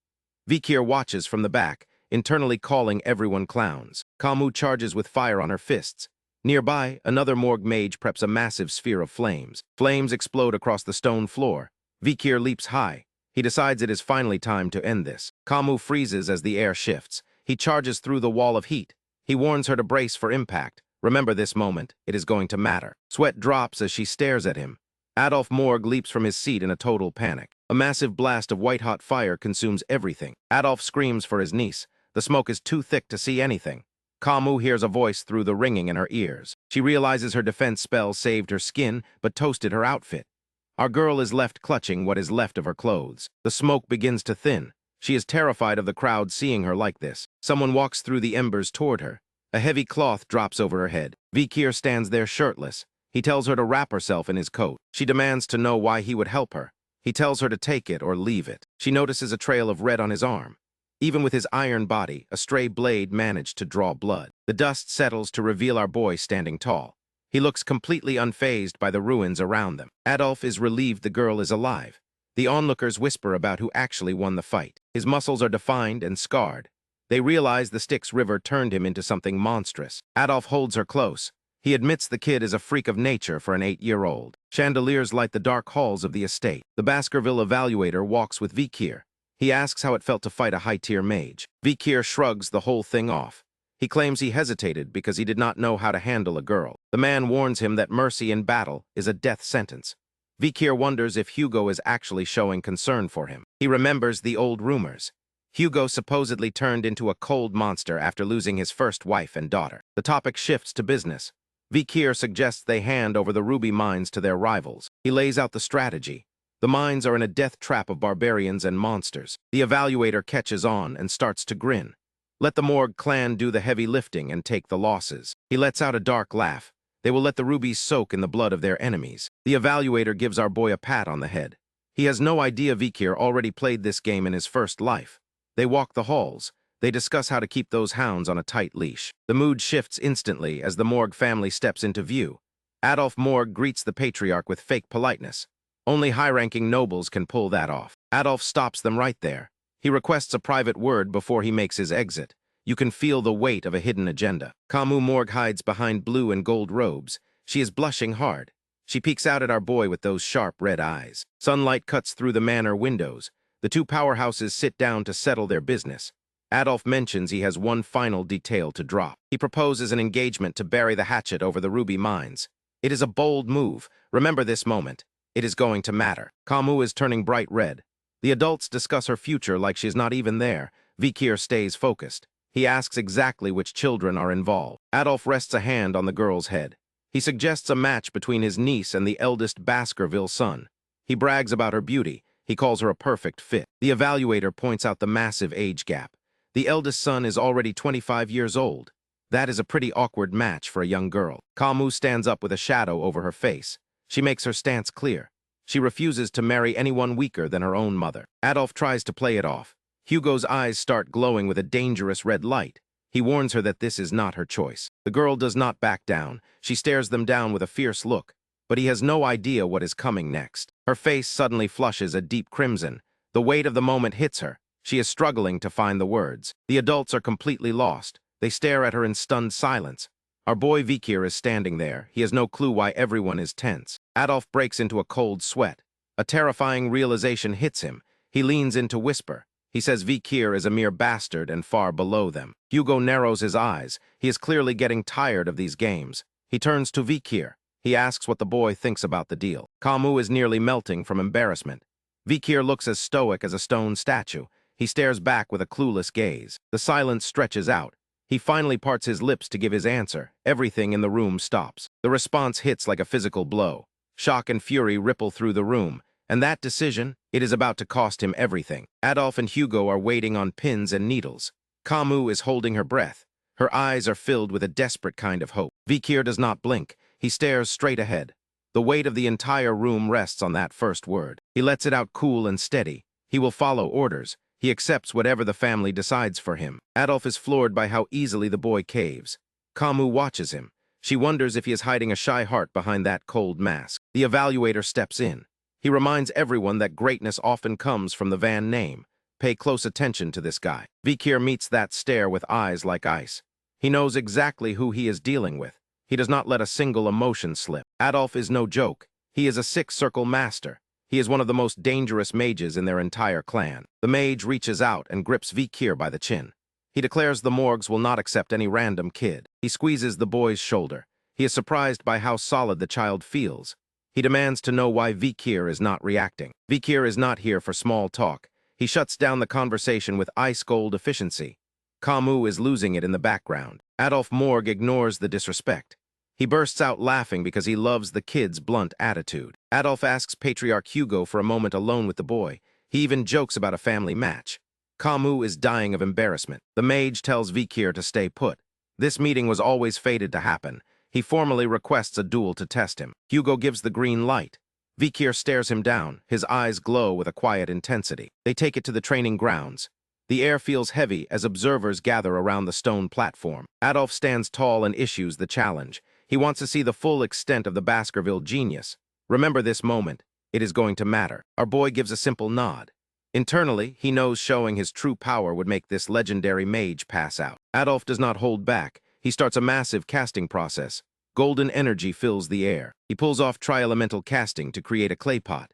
Vikir watches from the back, internally calling everyone clowns. Kamu charges with fire on her fists. Nearby, another morgue mage preps a massive sphere of flames. Flames explode across the stone floor. Vikir leaps high. He decides it is finally time to end this. Kamu freezes as the air shifts. He charges through the wall of heat. He warns her to brace for impact. Remember this moment. It is going to matter. Sweat drops as she stares at him. Adolf Morgue leaps from his seat in a total panic. A massive blast of white-hot fire consumes everything. Adolf screams for his niece. The smoke is too thick to see anything. Kamu hears a voice through the ringing in her ears. She realizes her defense spell saved her skin, but toasted her outfit. Our girl is left clutching what is left of her clothes. The smoke begins to thin. She is terrified of the crowd seeing her like this. Someone walks through the embers toward her. A heavy cloth drops over her head. Vikir stands there shirtless. He tells her to wrap herself in his coat. She demands to know why he would help her. He tells her to take it or leave it. She notices a trail of red on his arm. Even with his iron body, a stray blade managed to draw blood. The dust settles to reveal our boy standing tall. He looks completely unfazed by the ruins around them. Adolf is relieved the girl is alive. The onlookers whisper about who actually won the fight. His muscles are defined and scarred. They realize the Styx River turned him into something monstrous. Adolf holds her close. He admits the kid is a freak of nature for an 8-year-old. Chandeliers light the dark halls of the estate. The Baskerville evaluator walks with Vikir. He asks how it felt to fight a high-tier mage. Vikir shrugs the whole thing off. He claims he hesitated because he did not know how to handle a girl. The man warns him that mercy in battle is a death sentence. Vikir wonders if Hugo is actually showing concern for him. He remembers the old rumors. Hugo supposedly turned into a cold monster after losing his first wife and daughter. The topic shifts to business. Vikir suggests they hand over the ruby mines to their rivals. He lays out the strategy. The mines are in a death trap of barbarians and monsters. The evaluator catches on and starts to grin. Let the Morg clan do the heavy lifting and take the losses. He lets out a dark laugh. They will let the rubies soak in the blood of their enemies. The evaluator gives our boy a pat on the head. He has no idea Vikir already played this game in his first life. They walk the halls. They discuss how to keep those hounds on a tight leash. The mood shifts instantly as the Morg family steps into view. Adolf Morg greets the patriarch with fake politeness. Only high-ranking nobles can pull that off. Adolf stops them right there. He requests a private word before he makes his exit. You can feel the weight of a hidden agenda. Camus Morg hides behind blue and gold robes. She is blushing hard. She peeks out at our boy with those sharp red eyes. Sunlight cuts through the manor windows. The two powerhouses sit down to settle their business. Adolf mentions he has one final detail to drop. He proposes an engagement to bury the hatchet over the ruby mines. It is a bold move. Remember this moment. It is going to matter. Camus is turning bright red. The adults discuss her future like she's not even there. Vikir stays focused. He asks exactly which children are involved. Adolf rests a hand on the girl's head. He suggests a match between his niece and the eldest Baskerville son. He brags about her beauty. He calls her a perfect fit. The evaluator points out the massive age gap. The eldest son is already 25 years old. That is a pretty awkward match for a young girl. Camus stands up with a shadow over her face. She makes her stance clear. She refuses to marry anyone weaker than her own mother. Adolf tries to play it off. Hugo's eyes start glowing with a dangerous red light. He warns her that this is not her choice. The girl does not back down. She stares them down with a fierce look, but he has no idea what is coming next. Her face suddenly flushes a deep crimson. The weight of the moment hits her. She is struggling to find the words. The adults are completely lost. They stare at her in stunned silence. Our boy Vikir is standing there. He has no clue why everyone is tense. Adolf breaks into a cold sweat. A terrifying realization hits him. He leans in to whisper. He says Vikir is a mere bastard and far below them. Hugo narrows his eyes. He is clearly getting tired of these games. He turns to Vikir. He asks what the boy thinks about the deal. Camus is nearly melting from embarrassment. Vikir looks as stoic as a stone statue. He stares back with a clueless gaze. The silence stretches out. He finally parts his lips to give his answer. Everything in the room stops. The response hits like a physical blow. Shock and fury ripple through the room. And that decision, it is about to cost him everything. Adolf and Hugo are waiting on pins and needles. Camus is holding her breath. Her eyes are filled with a desperate kind of hope. Vikir does not blink. He stares straight ahead. The weight of the entire room rests on that first word. He lets it out cool and steady. He will follow orders. He accepts whatever the family decides for him. Adolf is floored by how easily the boy caves. Camus watches him. She wonders if he is hiding a shy heart behind that cold mask. The evaluator steps in. He reminds everyone that greatness often comes from the Van name. Pay close attention to this guy. Vikir meets that stare with eyes like ice. He knows exactly who he is dealing with. He does not let a single emotion slip. Adolf is no joke. He is a six-circle master. He is one of the most dangerous mages in their entire clan. The mage reaches out and grips Vikir by the chin. He declares the Morgs will not accept any random kid. He squeezes the boy's shoulder. He is surprised by how solid the child feels. He demands to know why Vikir is not reacting. Vikir is not here for small talk. He shuts down the conversation with ice-cold efficiency. Camus is losing it in the background. Adolf Morg ignores the disrespect. He bursts out laughing because he loves the kid's blunt attitude. Adolf asks Patriarch Hugo for a moment alone with the boy. He even jokes about a family match. Camus is dying of embarrassment. The mage tells Vikir to stay put. This meeting was always fated to happen. He formally requests a duel to test him. Hugo gives the green light. Vikir stares him down. His eyes glow with a quiet intensity. They take it to the training grounds. The air feels heavy as observers gather around the stone platform. Adolf stands tall and issues the challenge. He wants to see the full extent of the Baskerville genius. Remember this moment. It is going to matter. Our boy gives a simple nod. Internally, he knows showing his true power would make this legendary mage pass out. Adolf does not hold back. He starts a massive casting process. Golden energy fills the air. He pulls off tri-elemental casting to create a clay pot.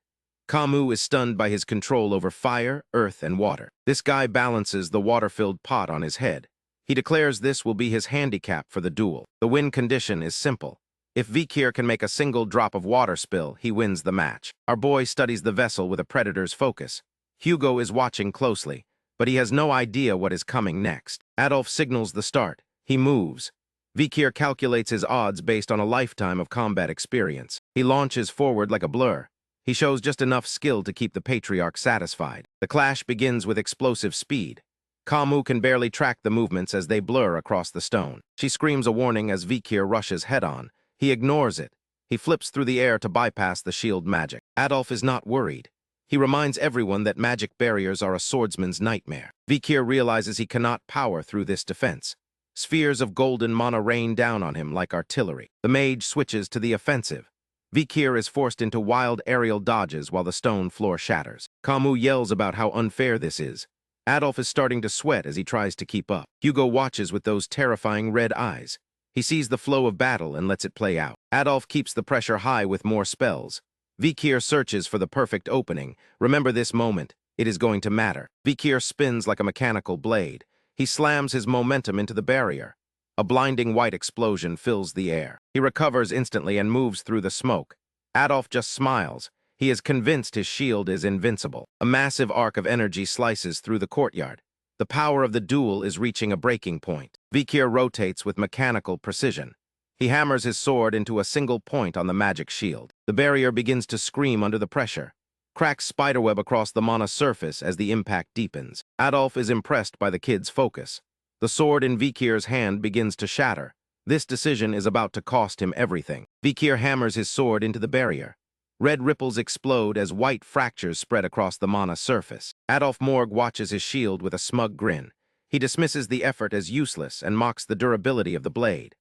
Camus is stunned by his control over fire, earth, and water. This guy balances the water-filled pot on his head. He declares this will be his handicap for the duel. The win condition is simple. If Vikir can make a single drop of water spill, he wins the match. Our boy studies the vessel with a predator's focus. Hugo is watching closely, but he has no idea what is coming next. Adolf signals the start. He moves. Vikir calculates his odds based on a lifetime of combat experience. He launches forward like a blur. He shows just enough skill to keep the patriarch satisfied. The clash begins with explosive speed. Kamu can barely track the movements as they blur across the stone. She screams a warning as Vikir rushes head-on. He ignores it. He flips through the air to bypass the shield magic. Adolf is not worried. He reminds everyone that magic barriers are a swordsman's nightmare. Vikir realizes he cannot power through this defense. Spheres of golden mana rain down on him like artillery. The mage switches to the offensive. Vikir is forced into wild aerial dodges while the stone floor shatters. Kamu yells about how unfair this is. Adolf is starting to sweat as he tries to keep up. Hugo watches with those terrifying red eyes. He sees the flow of battle and lets it play out. Adolf keeps the pressure high with more spells. Vikir searches for the perfect opening. Remember this moment. It is going to matter. Vikir spins like a mechanical blade. He slams his momentum into the barrier. A blinding white explosion fills the air. He recovers instantly and moves through the smoke. Adolf just smiles. He is convinced his shield is invincible. A massive arc of energy slices through the courtyard. The power of the duel is reaching a breaking point. Vikir rotates with mechanical precision. He hammers his sword into a single point on the magic shield. The barrier begins to scream under the pressure. Cracks spiderweb across the mana surface as the impact deepens. Adolf is impressed by the kid's focus. The sword in Vikir's hand begins to shatter. This decision is about to cost him everything. Vikir hammers his sword into the barrier. Red ripples explode as white fractures spread across the mana surface. Adolf Morg watches his shield with a smug grin. He dismisses the effort as useless and mocks the durability of the blade.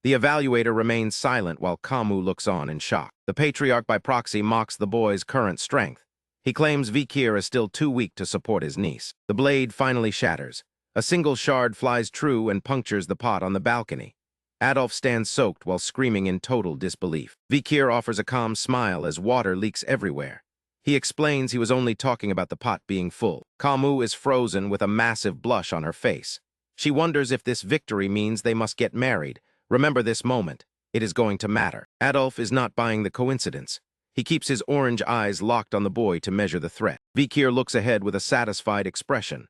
The evaluator remains silent while Kamu looks on in shock. The patriarch by proxy mocks the boy's current strength. He claims Vikir is still too weak to support his niece. The blade finally shatters. A single shard flies true and punctures the pot on the balcony. Adolf stands soaked while screaming in total disbelief. Vikir offers a calm smile as water leaks everywhere. He explains he was only talking about the pot being full. Kamu is frozen with a massive blush on her face. She wonders if this victory means they must get married. Remember this moment. It is going to matter. Adolf is not buying the coincidence. He keeps his orange eyes locked on the boy to measure the threat. Vikir looks ahead with a satisfied expression.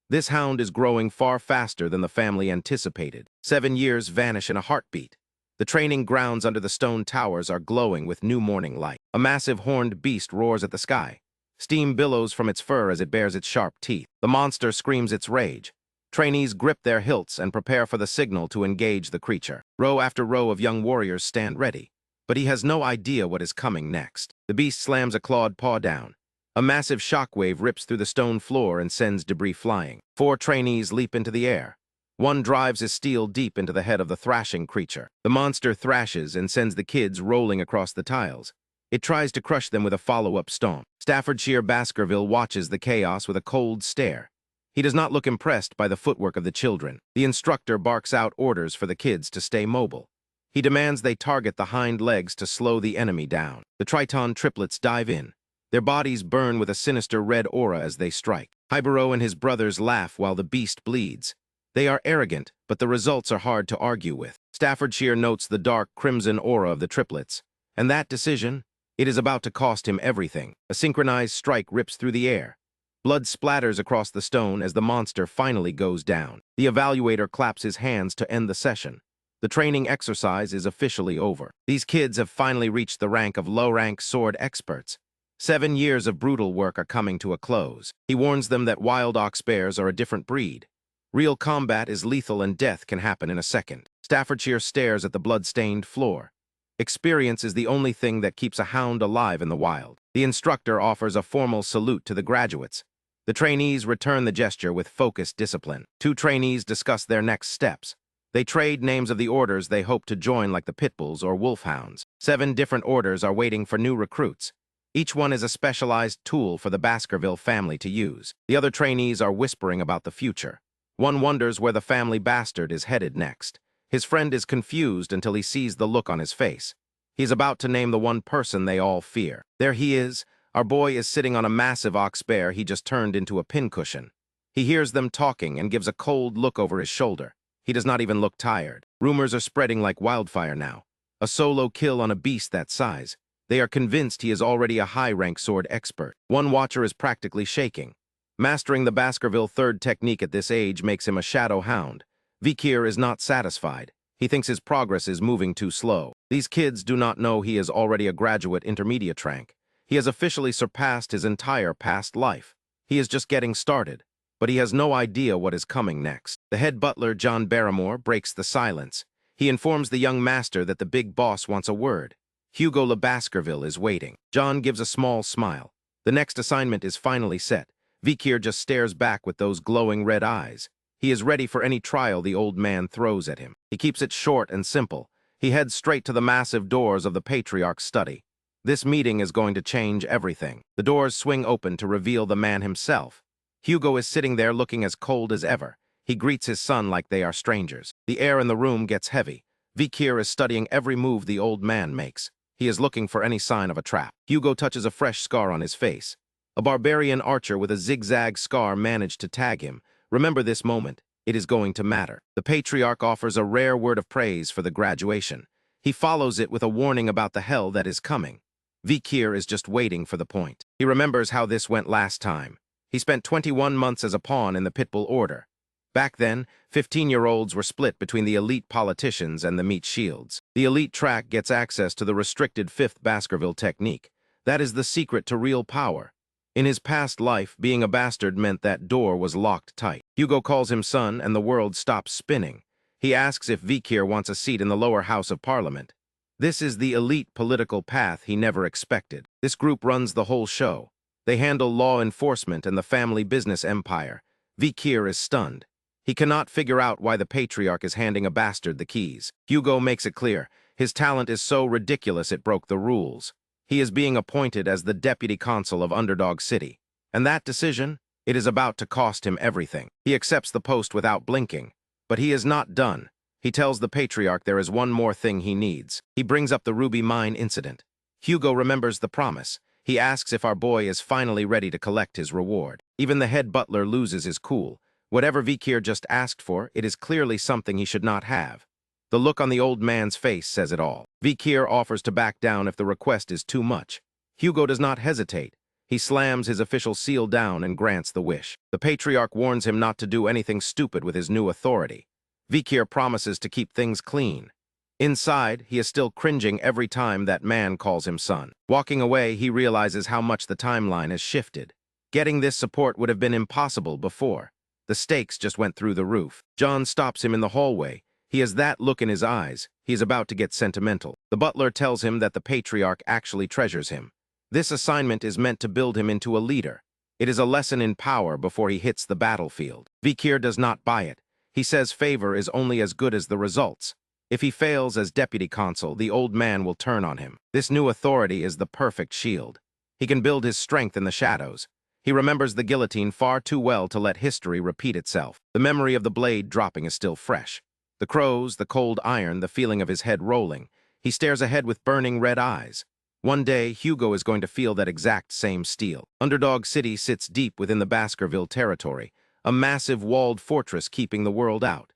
This hound is growing far faster than the family anticipated. 7 years vanish in a heartbeat. The training grounds under the stone towers are glowing with new morning light. A massive horned beast roars at the sky. Steam billows from its fur as it bares its sharp teeth. The monster screams its rage. Trainees grip their hilts and prepare for the signal to engage the creature. Row after row of young warriors stand ready, but he has no idea what is coming next. The beast slams a clawed paw down. A massive shockwave rips through the stone floor and sends debris flying. 4 trainees leap into the air. One drives his steel deep into the head of the thrashing creature. The monster thrashes and sends the kids rolling across the tiles. It tries to crush them with a follow-up stomp. Staffordshire Baskerville watches the chaos with a cold stare. He does not look impressed by the footwork of the children. The instructor barks out orders for the kids to stay mobile. He demands they target the hind legs to slow the enemy down. The Triton triplets dive in. Their bodies burn with a sinister red aura as they strike. Hybero and his brothers laugh while the beast bleeds. They are arrogant, but the results are hard to argue with. Staffordshire notes the dark crimson aura of the triplets. And that decision? It is about to cost him everything. A synchronized strike rips through the air. Blood splatters across the stone as the monster finally goes down. The evaluator claps his hands to end the session. The training exercise is officially over. These kids have finally reached the rank of low-rank sword experts. 7 years of brutal work are coming to a close. He warns them that wild ox bears are a different breed. Real combat is lethal and death can happen in a second. Staffordshire stares at the blood-stained floor. Experience is the only thing that keeps a hound alive in the wild. The instructor offers a formal salute to the graduates. The trainees return the gesture with focused discipline. 2 trainees discuss their next steps. They trade names of the orders they hope to join, like the Pitbulls or Wolfhounds. 7 different orders are waiting for new recruits. Each one is a specialized tool for the Baskerville family to use. The other trainees are whispering about the future. One wonders where the family bastard is headed next. His friend is confused until he sees the look on his face. He's about to name the one person they all fear. There he is. Our boy is sitting on a massive ox bear he just turned into a pincushion. He hears them talking and gives a cold look over his shoulder. He does not even look tired. Rumors are spreading like wildfire now. A solo kill on a beast that size. They are convinced he is already a high-rank sword expert. One watcher is practically shaking. Mastering the Baskerville third technique at this age makes him a shadow hound. Vikir is not satisfied. He thinks his progress is moving too slow. These kids do not know he is already a graduate intermediate rank. He has officially surpassed his entire past life. He is just getting started, but he has no idea what is coming next. The head butler, John Barrymore, breaks the silence. He informs the young master that the big boss wants a word. Hugo Le Baskerville is waiting. John gives a small smile. The next assignment is finally set. Vikir just stares back with those glowing red eyes. He is ready for any trial the old man throws at him. He keeps it short and simple. He heads straight to the massive doors of the patriarch's study. This meeting is going to change everything. The doors swing open to reveal the man himself. Hugo is sitting there looking as cold as ever. He greets his son like they are strangers. The air in the room gets heavy. Vikir is studying every move the old man makes. He is looking for any sign of a trap. Hugo touches a fresh scar on his face. A barbarian archer with a zigzag scar managed to tag him. Remember this moment. It is going to matter. The patriarch offers a rare word of praise for the graduation. He follows it with a warning about the hell that is coming. Vikir is just waiting for the point. He remembers how this went last time. He spent 21 months as a pawn in the Pitbull Order. Back then, 15-year-olds were split between the elite politicians and the meat shields. The elite track gets access to the restricted 5th Baskerville technique. That is the secret to real power. In his past life, being a bastard meant that door was locked tight. Hugo calls him son and the world stops spinning. He asks if Vikir wants a seat in the lower house of parliament. This is the elite political path he never expected. This group runs the whole show. They handle law enforcement and the family business empire. Vikir is stunned. He cannot figure out why the patriarch is handing a bastard the keys. Hugo makes it clear. His talent is so ridiculous it broke the rules. He is being appointed as the deputy consul of Underdog City. And that decision? It is about to cost him everything. He accepts the post without blinking. But he is not done. He tells the patriarch there is one more thing he needs. He brings up the Ruby Mine incident. Hugo remembers the promise. He asks if our boy is finally ready to collect his reward. Even the head butler loses his cool. Whatever Vikir just asked for, it is clearly something he should not have. The look on the old man's face says it all. Vikir offers to back down if the request is too much. Hugo does not hesitate. He slams his official seal down and grants the wish. The patriarch warns him not to do anything stupid with his new authority. Vikir promises to keep things clean. Inside, he is still cringing every time that man calls him son. Walking away, he realizes how much the timeline has shifted. Getting this support would have been impossible before. The stakes just went through the roof. John stops him in the hallway. He has that look in his eyes. He is about to get sentimental. The butler tells him that the patriarch actually treasures him. This assignment is meant to build him into a leader. It is a lesson in power before he hits the battlefield. Vikir does not buy it. He says favor is only as good as the results. If he fails as deputy consul, the old man will turn on him. This new authority is the perfect shield. He can build his strength in the shadows. He remembers the guillotine far too well to let history repeat itself. The memory of the blade dropping is still fresh. The crows, the cold iron, the feeling of his head rolling. He stares ahead with burning red eyes. One day, Hugo is going to feel that exact same steel. Underdog City sits deep within the Baskerville territory, a massive walled fortress keeping the world out.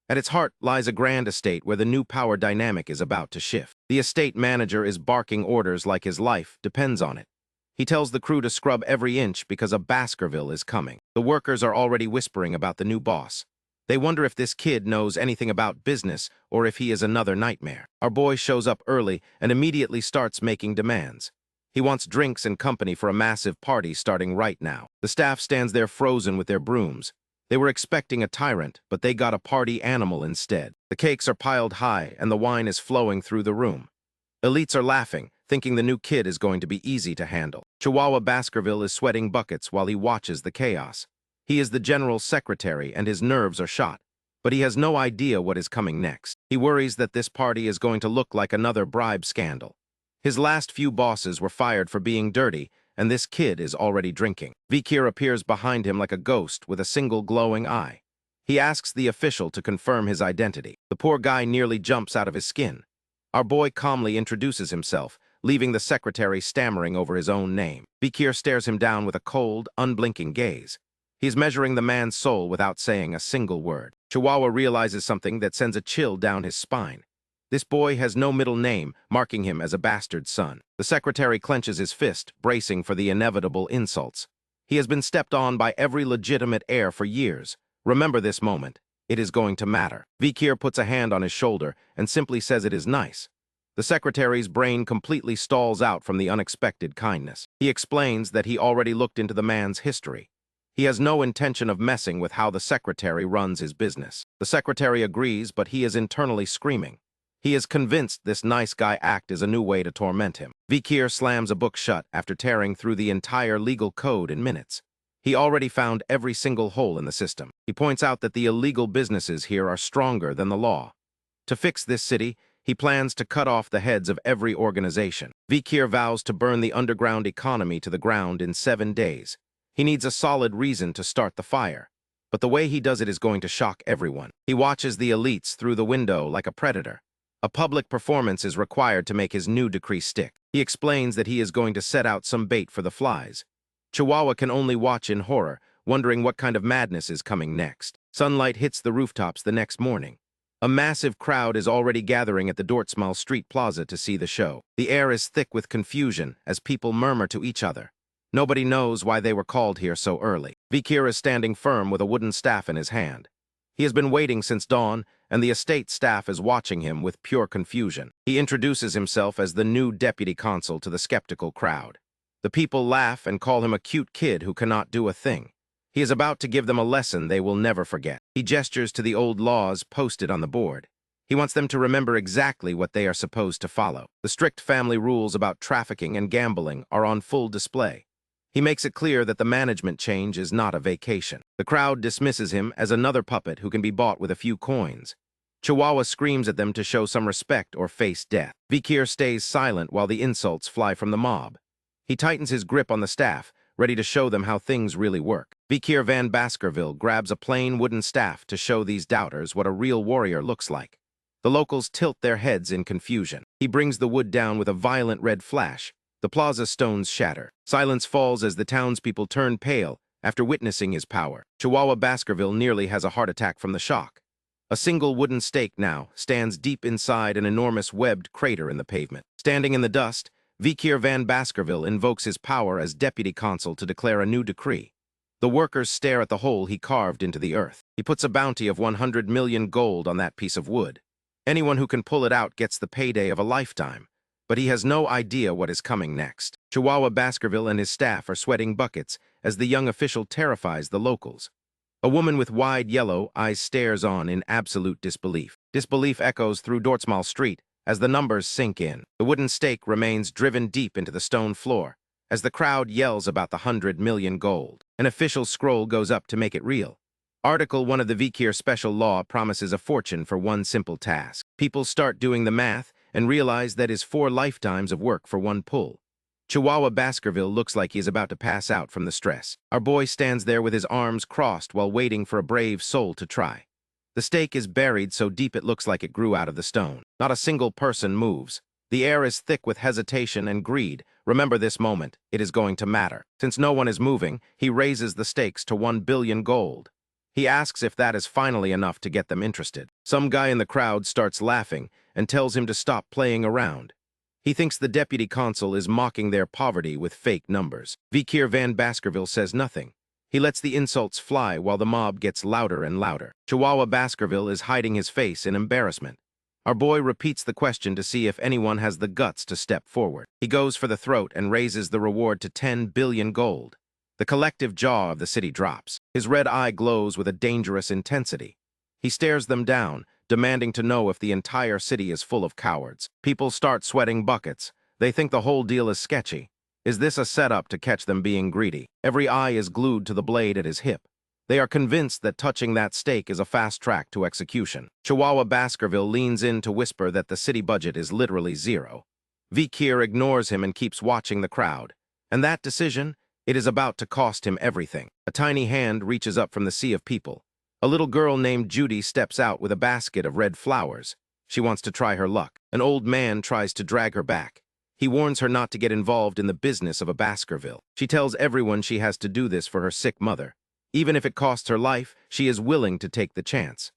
At its heart lies a grand estate where the new power dynamic is about to shift. The estate manager is barking orders like his life depends on it. He tells the crew to scrub every inch because a Baskerville is coming. The workers are already whispering about the new boss. They wonder if this kid knows anything about business or if he is another nightmare. Our boy shows up early and immediately starts making demands. He wants drinks and company for a massive party starting right now. The staff stands there frozen with their brooms. They were expecting a tyrant, but they got a party animal instead. The cakes are piled high and the wine is flowing through the room. Elites are laughing, thinking the new kid is going to be easy to handle. Chihuahua Baskerville is sweating buckets while he watches the chaos. He is the general's secretary and his nerves are shot, but he has no idea what is coming next. He worries that this party is going to look like another bribe scandal. His last few bosses were fired for being dirty, and this kid is already drinking. Vikir appears behind him like a ghost with a single glowing eye. He asks the official to confirm his identity. The poor guy nearly jumps out of his skin. Our boy calmly introduces himself, leaving the secretary stammering over his own name. Vikir stares him down with a cold, unblinking gaze. He's measuring the man's soul without saying a single word. Chihuahua realizes something that sends a chill down his spine. This boy has no middle name, marking him as a bastard son. The secretary clenches his fist, bracing for the inevitable insults. He has been stepped on by every legitimate heir for years. Remember this moment. It is going to matter. Vikir puts a hand on his shoulder and simply says it is nice. The secretary's brain completely stalls out from the unexpected kindness. He explains that he already looked into the man's history. He has no intention of messing with how the secretary runs his business. The secretary agrees, but he is internally screaming. He is convinced this nice guy act is a new way to torment him. Vikir slams a book shut after tearing through the entire legal code in minutes. He already found every single hole in the system. He points out that the illegal businesses here are stronger than the law. To fix this city, he plans to cut off the heads of every organization. Vikir vows to burn the underground economy to the ground in 7 days. He needs a solid reason to start the fire. But the way he does it is going to shock everyone. He watches the elites through the window like a predator. A public performance is required to make his new decree stick. He explains that he is going to set out some bait for the flies. Chihuahua can only watch in horror, wondering what kind of madness is coming next. Sunlight hits the rooftops the next morning. A massive crowd is already gathering at the Dortsmal Street Plaza to see the show. The air is thick with confusion as people murmur to each other. Nobody knows why they were called here so early. Vikir is standing firm with a wooden staff in his hand. He has been waiting since dawn, and the estate staff is watching him with pure confusion. He introduces himself as the new deputy consul to the skeptical crowd. The people laugh and call him a cute kid who cannot do a thing. He is about to give them a lesson they will never forget. He gestures to the old laws posted on the board. He wants them to remember exactly what they are supposed to follow. The strict family rules about trafficking and gambling are on full display. He makes it clear that the management change is not a vacation. The crowd dismisses him as another puppet who can be bought with a few coins. Chihuahua screams at them to show some respect or face death. Vikir stays silent while the insults fly from the mob. He tightens his grip on the staff, ready to show them how things really work. Vikir van Baskerville grabs a plain wooden staff to show these doubters what a real warrior looks like. The locals tilt their heads in confusion. He brings the wood down with a violent red flash. The plaza stones shatter. Silence falls as the townspeople turn pale after witnessing his power. Chihuahua Baskerville nearly has a heart attack from the shock. A single wooden stake now stands deep inside an enormous webbed crater in the pavement. Standing in the dust, Vikir van Baskerville invokes his power as deputy consul to declare a new decree. The workers stare at the hole he carved into the earth. He puts a bounty of 100 million gold on that piece of wood. Anyone who can pull it out gets the payday of a lifetime. But he has no idea what is coming next. Chihuahua Baskerville and his staff are sweating buckets as the young official terrifies the locals. A woman with wide yellow eyes stares on in absolute disbelief. Disbelief echoes through Dortsmal Street as the numbers sink in. The wooden stake remains driven deep into the stone floor as the crowd yells about the 100 million gold. An official scroll goes up to make it real. Article 1 of the Vikir special law promises a fortune for one simple task. People start doing the math and realize that is 4 lifetimes of work for one pull. Chihuahua Baskerville looks like he is about to pass out from the stress. Our boy stands there with his arms crossed while waiting for a brave soul to try. The stake is buried so deep it looks like it grew out of the stone. Not a single person moves. The air is thick with hesitation and greed. Remember this moment. It is going to matter. Since no one is moving, he raises the stakes to 1 billion gold. He asks if that is finally enough to get them interested. Some guy in the crowd starts laughing and tells him to stop playing around. He thinks the deputy consul is mocking their poverty with fake numbers. Vikir van Baskerville says nothing. He lets the insults fly while the mob gets louder and louder. Chihuahua Baskerville is hiding his face in embarrassment. Our boy repeats the question to see if anyone has the guts to step forward. He goes for the throat and raises the reward to 10 billion gold. The collective jaw of the city drops. His red eye glows with a dangerous intensity. He stares them down, demanding to know if the entire city is full of cowards. People start sweating buckets. They think the whole deal is sketchy. Is this a setup to catch them being greedy? Every eye is glued to the blade at his hip. They are convinced that touching that stake is a fast track to execution. Chihuahua Baskerville leans in to whisper that the city budget is literally 0. Vikir ignores him and keeps watching the crowd. And that decision? It is about to cost him everything. A tiny hand reaches up from the sea of people. A little girl named Judy steps out with a basket of red flowers. She wants to try her luck. An old man tries to drag her back. He warns her not to get involved in the business of a Baskerville. She tells everyone she has to do this for her sick mother. Even if it costs her life, she is willing to take the chance.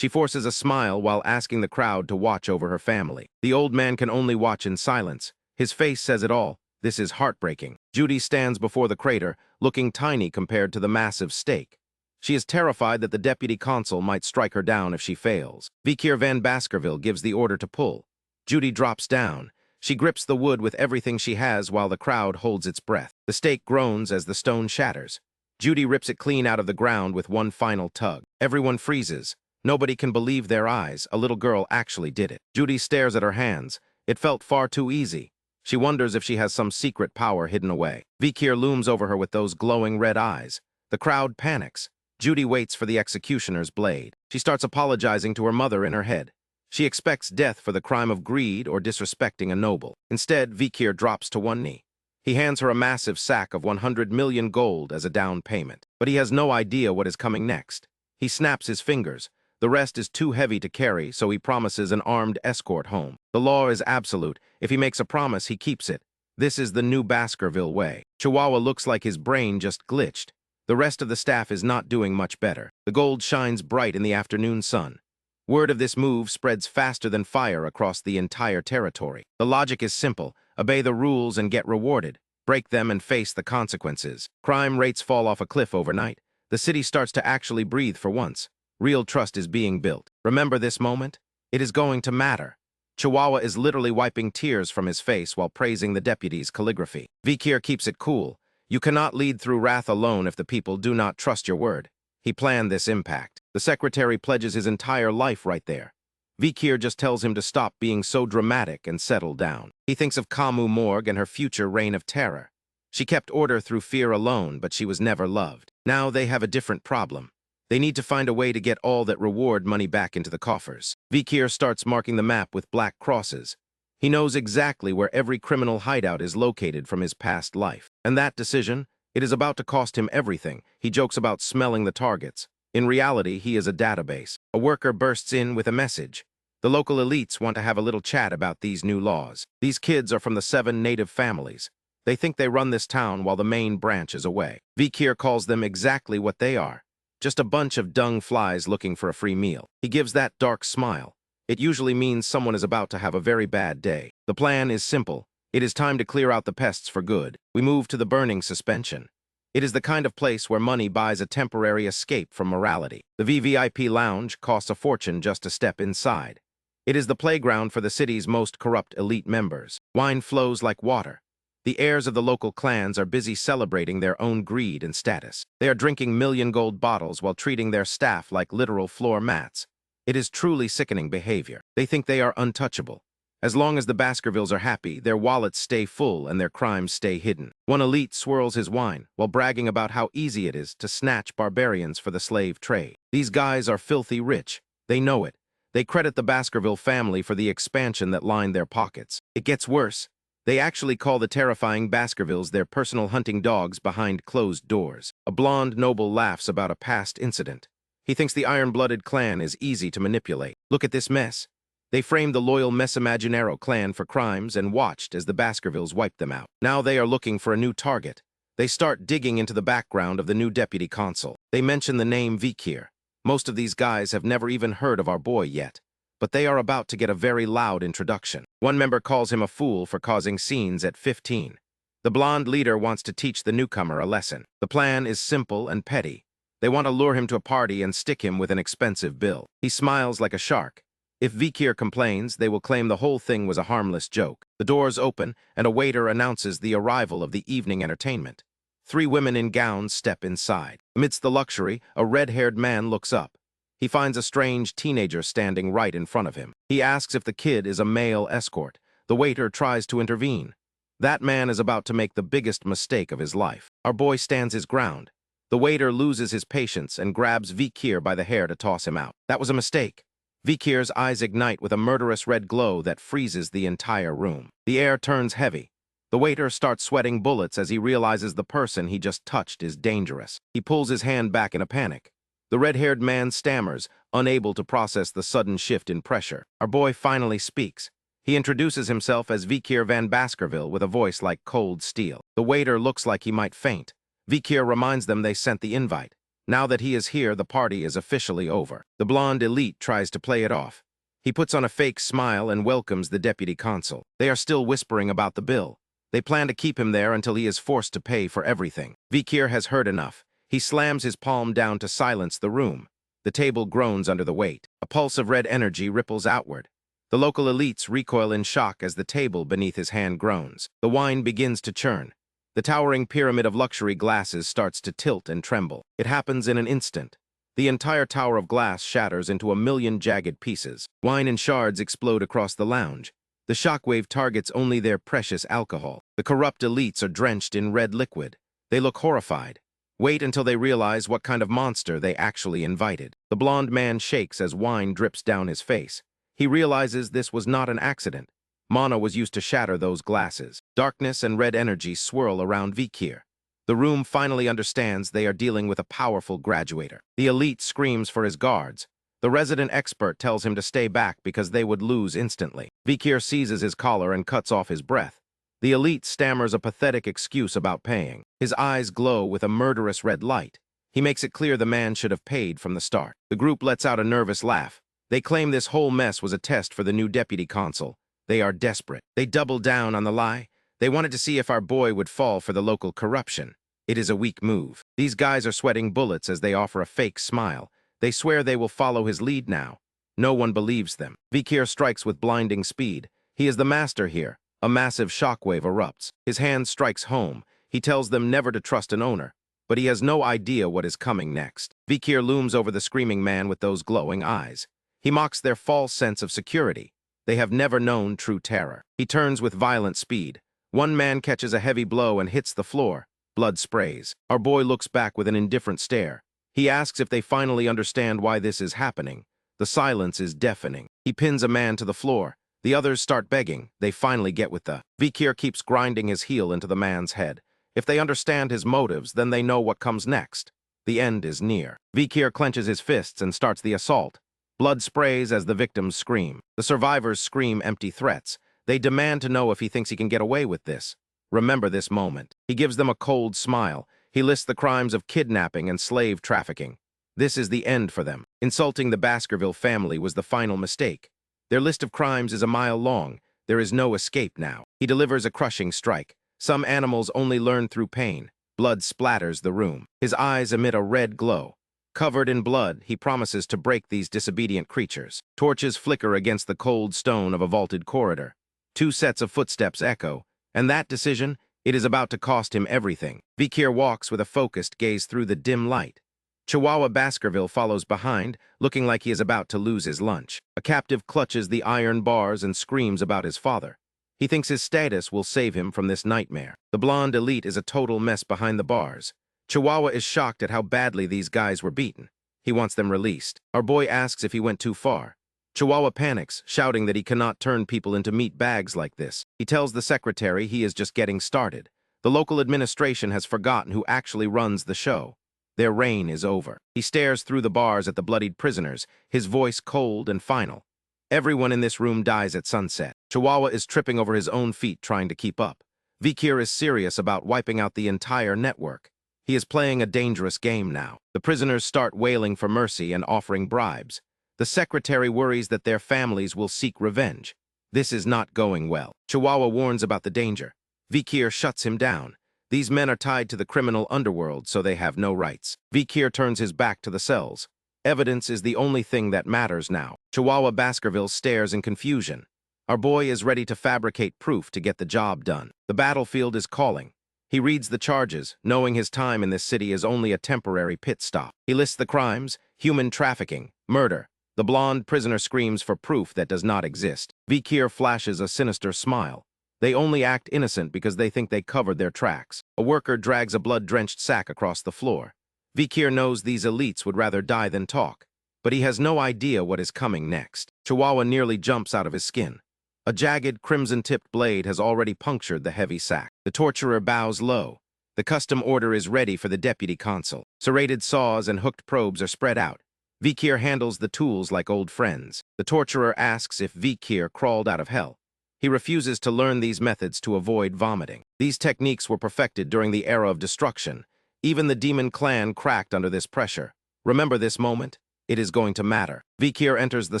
She forces a smile while asking the crowd to watch over her family. The old man can only watch in silence. His face says it all. This is heartbreaking. Judy stands before the crater, looking tiny compared to the massive stake. She is terrified that the deputy consul might strike her down if she fails. Vikir van Baskerville gives the order to pull. Judy drops down. She grips the wood with everything she has while the crowd holds its breath. The stake groans as the stone shatters. Judy rips it clean out of the ground with one final tug. Everyone freezes. Nobody can believe their eyes. A little girl actually did it. Judy stares at her hands. It felt far too easy. She wonders if she has some secret power hidden away. Vikir looms over her with those glowing red eyes. The crowd panics. Judy waits for the executioner's blade. She starts apologizing to her mother in her head. She expects death for the crime of greed or disrespecting a noble. Instead, Vikir drops to one knee. He hands her a massive sack of 100 million gold as a down payment. But he has no idea what is coming next. He snaps his fingers. The rest is too heavy to carry, so he promises an armed escort home. The law is absolute. If he makes a promise, he keeps it. This is the new Baskerville way. Chihuahua looks like his brain just glitched. The rest of the staff is not doing much better. The gold shines bright in the afternoon sun. Word of this move spreads faster than fire across the entire territory. The logic is simple. Obey the rules and get rewarded. Break them and face the consequences. Crime rates fall off a cliff overnight. The city starts to actually breathe for once. Real trust is being built. Remember this moment? It is going to matter. Chihuahua is literally wiping tears from his face while praising the deputy's calligraphy. Vikir keeps it cool. You cannot lead through wrath alone if the people do not trust your word. He planned this impact. The secretary pledges his entire life right there. Vikir just tells him to stop being so dramatic and settle down. He thinks of Kamu Morg and her future reign of terror. She kept order through fear alone, but she was never loved. Now they have a different problem. They need to find a way to get all that reward money back into the coffers. Vikir starts marking the map with black crosses. He knows exactly where every criminal hideout is located from his past life. And that decision, it is about to cost him everything. He jokes about smelling the targets. In reality, he is a database. A worker bursts in with a message. The local elites want to have a little chat about these new laws. These kids are from the 7 native families. They think they run this town while the main branch is away. Vikir calls them exactly what they are. Just a bunch of dung flies looking for a free meal. He gives that dark smile. It usually means someone is about to have a very bad day. The plan is simple. It is time to clear out the pests for good. We move to the burning suspension. It is the kind of place where money buys a temporary escape from morality. The VVIP lounge costs a fortune just to step inside. It is the playground for the city's most corrupt elite members. Wine flows like water. The heirs of the local clans are busy celebrating their own greed and status. They are drinking million gold bottles while treating their staff like literal floor mats. It is truly sickening behavior. They think they are untouchable. As long as the Baskervilles are happy, their wallets stay full and their crimes stay hidden. One elite swirls his wine while bragging about how easy it is to snatch barbarians for the slave trade. These guys are filthy rich. They know it. They credit the Baskerville family for the expansion that lined their pockets. It gets worse. They actually call the terrifying Baskervilles their personal hunting dogs behind closed doors. A blonde noble laughs about a past incident. He thinks the Iron-Blooded clan is easy to manipulate. Look at this mess. They framed the loyal Mesimaginero clan for crimes and watched as the Baskervilles wiped them out. Now they are looking for a new target. They start digging into the background of the new deputy consul. They mention the name Vikir. Most of these guys have never even heard of our boy yet. But they are about to get a very loud introduction. One member calls him a fool for causing scenes at 15. The blonde leader wants to teach the newcomer a lesson. The plan is simple and petty. They want to lure him to a party and stick him with an expensive bill. He smiles like a shark. If Vikir complains, they will claim the whole thing was a harmless joke. The doors open, and a waiter announces the arrival of the evening entertainment. 3 women in gowns step inside. Amidst the luxury, a red-haired man looks up. He finds a strange teenager standing right in front of him. He asks if the kid is a male escort. The waiter tries to intervene. That man is about to make the biggest mistake of his life. Our boy stands his ground. The waiter loses his patience and grabs Vikir by the hair to toss him out. That was a mistake. Vikir's eyes ignite with a murderous red glow that freezes the entire room. The air turns heavy. The waiter starts sweating bullets as he realizes the person he just touched is dangerous. He pulls his hand back in a panic. The red-haired man stammers, unable to process the sudden shift in pressure. Our boy finally speaks. He introduces himself as Vikir van Baskerville with a voice like cold steel. The waiter looks like he might faint. Vikir reminds them they sent the invite. Now that he is here, the party is officially over. The blonde elite tries to play it off. He puts on a fake smile and welcomes the deputy consul. They are still whispering about the bill. They plan to keep him there until he is forced to pay for everything. Vikir has heard enough. He slams his palm down to silence the room. The table groans under the weight. A pulse of red energy ripples outward. The local elites recoil in shock as the table beneath his hand groans. The wine begins to churn. The towering pyramid of luxury glasses starts to tilt and tremble. It happens in an instant. The entire tower of glass shatters into a million jagged pieces. Wine and shards explode across the lounge. The shockwave targets only their precious alcohol. The corrupt elites are drenched in red liquid. They look horrified. Wait until they realize what kind of monster they actually invited. The blonde man shakes as wine drips down his face. He realizes this was not an accident. Mana was used to shatter those glasses. Darkness and red energy swirl around Vikir. The room finally understands they are dealing with a powerful graduator. The elite screams for his guards. The resident expert tells him to stay back because they would lose instantly. Vikir seizes his collar and cuts off his breath. The elite stammers a pathetic excuse about paying. His eyes glow with a murderous red light. He makes it clear the man should have paid from the start. The group lets out a nervous laugh. They claim this whole mess was a test for the new deputy consul. They are desperate. They double down on the lie. They wanted to see if our boy would fall for the local corruption. It is a weak move. These guys are sweating bullets as they offer a fake smile. They swear they will follow his lead now. No one believes them. Vikir strikes with blinding speed. He is the master here. A massive shockwave erupts. His hand strikes home. He tells them never to trust an owner, but he has no idea what is coming next. Vikir looms over the screaming man with those glowing eyes. He mocks their false sense of security. They have never known true terror. He turns with violent speed. One man catches a heavy blow and hits the floor. Blood sprays. Our boy looks back with an indifferent stare. He asks if they finally understand why this is happening. The silence is deafening. He pins a man to the floor. The others start begging. They finally get with the... Vikir keeps grinding his heel into the man's head. If they understand his motives, then they know what comes next. The end is near. Vikir clenches his fists and starts the assault. Blood sprays as the victims scream. The survivors scream empty threats. They demand to know if he thinks he can get away with this. Remember this moment. He gives them a cold smile. He lists the crimes of kidnapping and slave trafficking. This is the end for them. Insulting the Baskerville family was the final mistake. Their list of crimes is a mile long. There is no escape now. He delivers a crushing strike. Some animals only learn through pain. Blood splatters the room. His eyes emit a red glow. Covered in blood, he promises to break these disobedient creatures. Torches flicker against the cold stone of a vaulted corridor. Two sets of footsteps echo, and that decision, it is about to cost him everything. Vikir walks with a focused gaze through the dim light. Chihuahua Baskerville follows behind, looking like he is about to lose his lunch. A captive clutches the iron bars and screams about his father. He thinks his status will save him from this nightmare. The blonde elite is a total mess behind the bars. Chihuahua is shocked at how badly these guys were beaten. He wants them released. Our boy asks if he went too far. Chihuahua panics, shouting that he cannot turn people into meat bags like this. He tells the secretary he is just getting started. The local administration has forgotten who actually runs the show. Their reign is over. He stares through the bars at the bloodied prisoners, his voice cold and final. Everyone in this room dies at sunset. Chihuahua is tripping over his own feet trying to keep up. Vikir is serious about wiping out the entire network. He is playing a dangerous game now. The prisoners start wailing for mercy and offering bribes. The secretary worries that their families will seek revenge. This is not going well. Chihuahua warns about the danger. Vikir shuts him down. These men are tied to the criminal underworld, so they have no rights. Vikir turns his back to the cells. Evidence is the only thing that matters now. Chihuahua Baskerville stares in confusion. Our boy is ready to fabricate proof to get the job done. The battlefield is calling. He reads the charges, knowing his time in this city is only a temporary pit stop. He lists the crimes: human trafficking, murder. The blonde prisoner screams for proof that does not exist. Vikir flashes a sinister smile. They only act innocent because they think they covered their tracks. A worker drags a blood-drenched sack across the floor. Vikir knows these elites would rather die than talk, but he has no idea what is coming next. Chihuahua nearly jumps out of his skin. A jagged, crimson-tipped blade has already punctured the heavy sack. The torturer bows low. The custom order is ready for the deputy consul. Serrated saws and hooked probes are spread out. Vikir handles the tools like old friends. The torturer asks if Vikir crawled out of hell. He refuses to learn these methods to avoid vomiting. These techniques were perfected during the era of destruction. Even the demon clan cracked under this pressure. Remember this moment? It is going to matter. Vikir enters the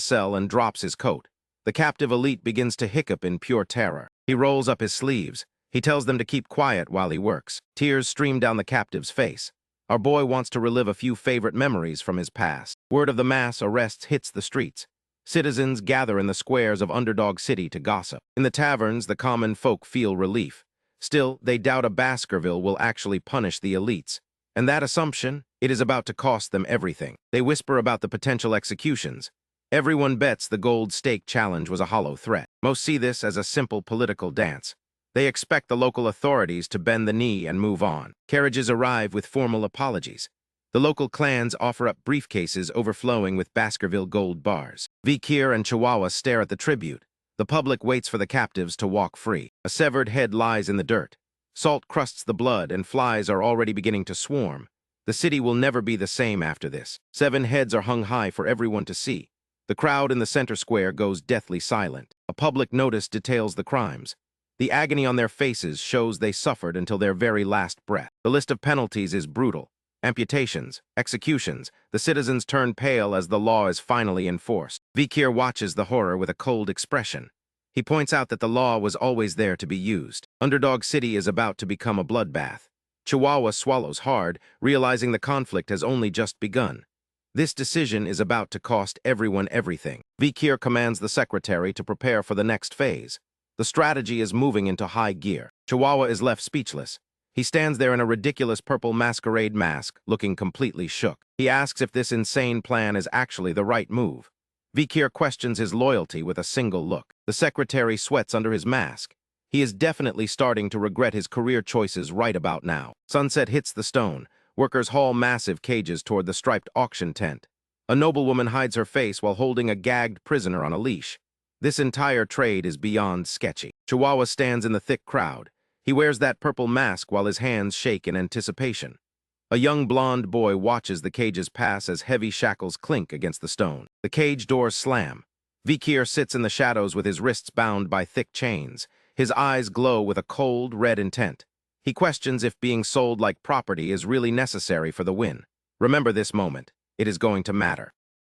cell and drops his coat. The captive elite begins to hiccup in pure terror. He rolls up his sleeves. He tells them to keep quiet while he works. Tears stream down the captive's face. Our boy wants to relive a few favorite memories from his past. Word of the mass arrests hits the streets. Citizens gather in the squares of Underdog City to gossip. In the taverns, the common folk feel relief. Still, they doubt a Baskerville will actually punish the elites. And that assumption, it is about to cost them everything. They whisper about the potential executions. Everyone bets the gold stake challenge was a hollow threat. Most see this as a simple political dance. They expect the local authorities to bend the knee and move on. Carriages arrive with formal apologies. The local clans offer up briefcases overflowing with Baskerville gold bars. Vikir and Chihuahua stare at the tribute. The public waits for the captives to walk free. A severed head lies in the dirt. Salt crusts the blood and flies are already beginning to swarm. The city will never be the same after this. 7 heads are hung high for everyone to see. The crowd in the center square goes deathly silent. A public notice details the crimes. The agony on their faces shows they suffered until their very last breath. The list of penalties is brutal. Amputations, executions, the citizens turn pale as the law is finally enforced. Vikir watches the horror with a cold expression. He points out that the law was always there to be used. Underdog City is about to become a bloodbath. Chihuahua swallows hard, realizing the conflict has only just begun. This decision is about to cost everyone everything. Vikir commands the secretary to prepare for the next phase. The strategy is moving into high gear. Chihuahua is left speechless. He stands there in a ridiculous purple masquerade mask, looking completely shook. He asks if this insane plan is actually the right move. Vikir questions his loyalty with a single look. The secretary sweats under his mask. He is definitely starting to regret his career choices right about now. Sunset hits the stone. Workers haul massive cages toward the striped auction tent. A noblewoman hides her face while holding a gagged prisoner on a leash. This entire trade is beyond sketchy. Chihuahua stands in the thick crowd. He wears that purple mask while his hands shake in anticipation. A young blonde boy watches the cages pass as heavy shackles clink against the stone. The cage doors slam. Vikir sits in the shadows with his wrists bound by thick chains. His eyes glow with a cold, red intent. He questions if being sold like property is really necessary for the win. Remember this moment. It is going to matter.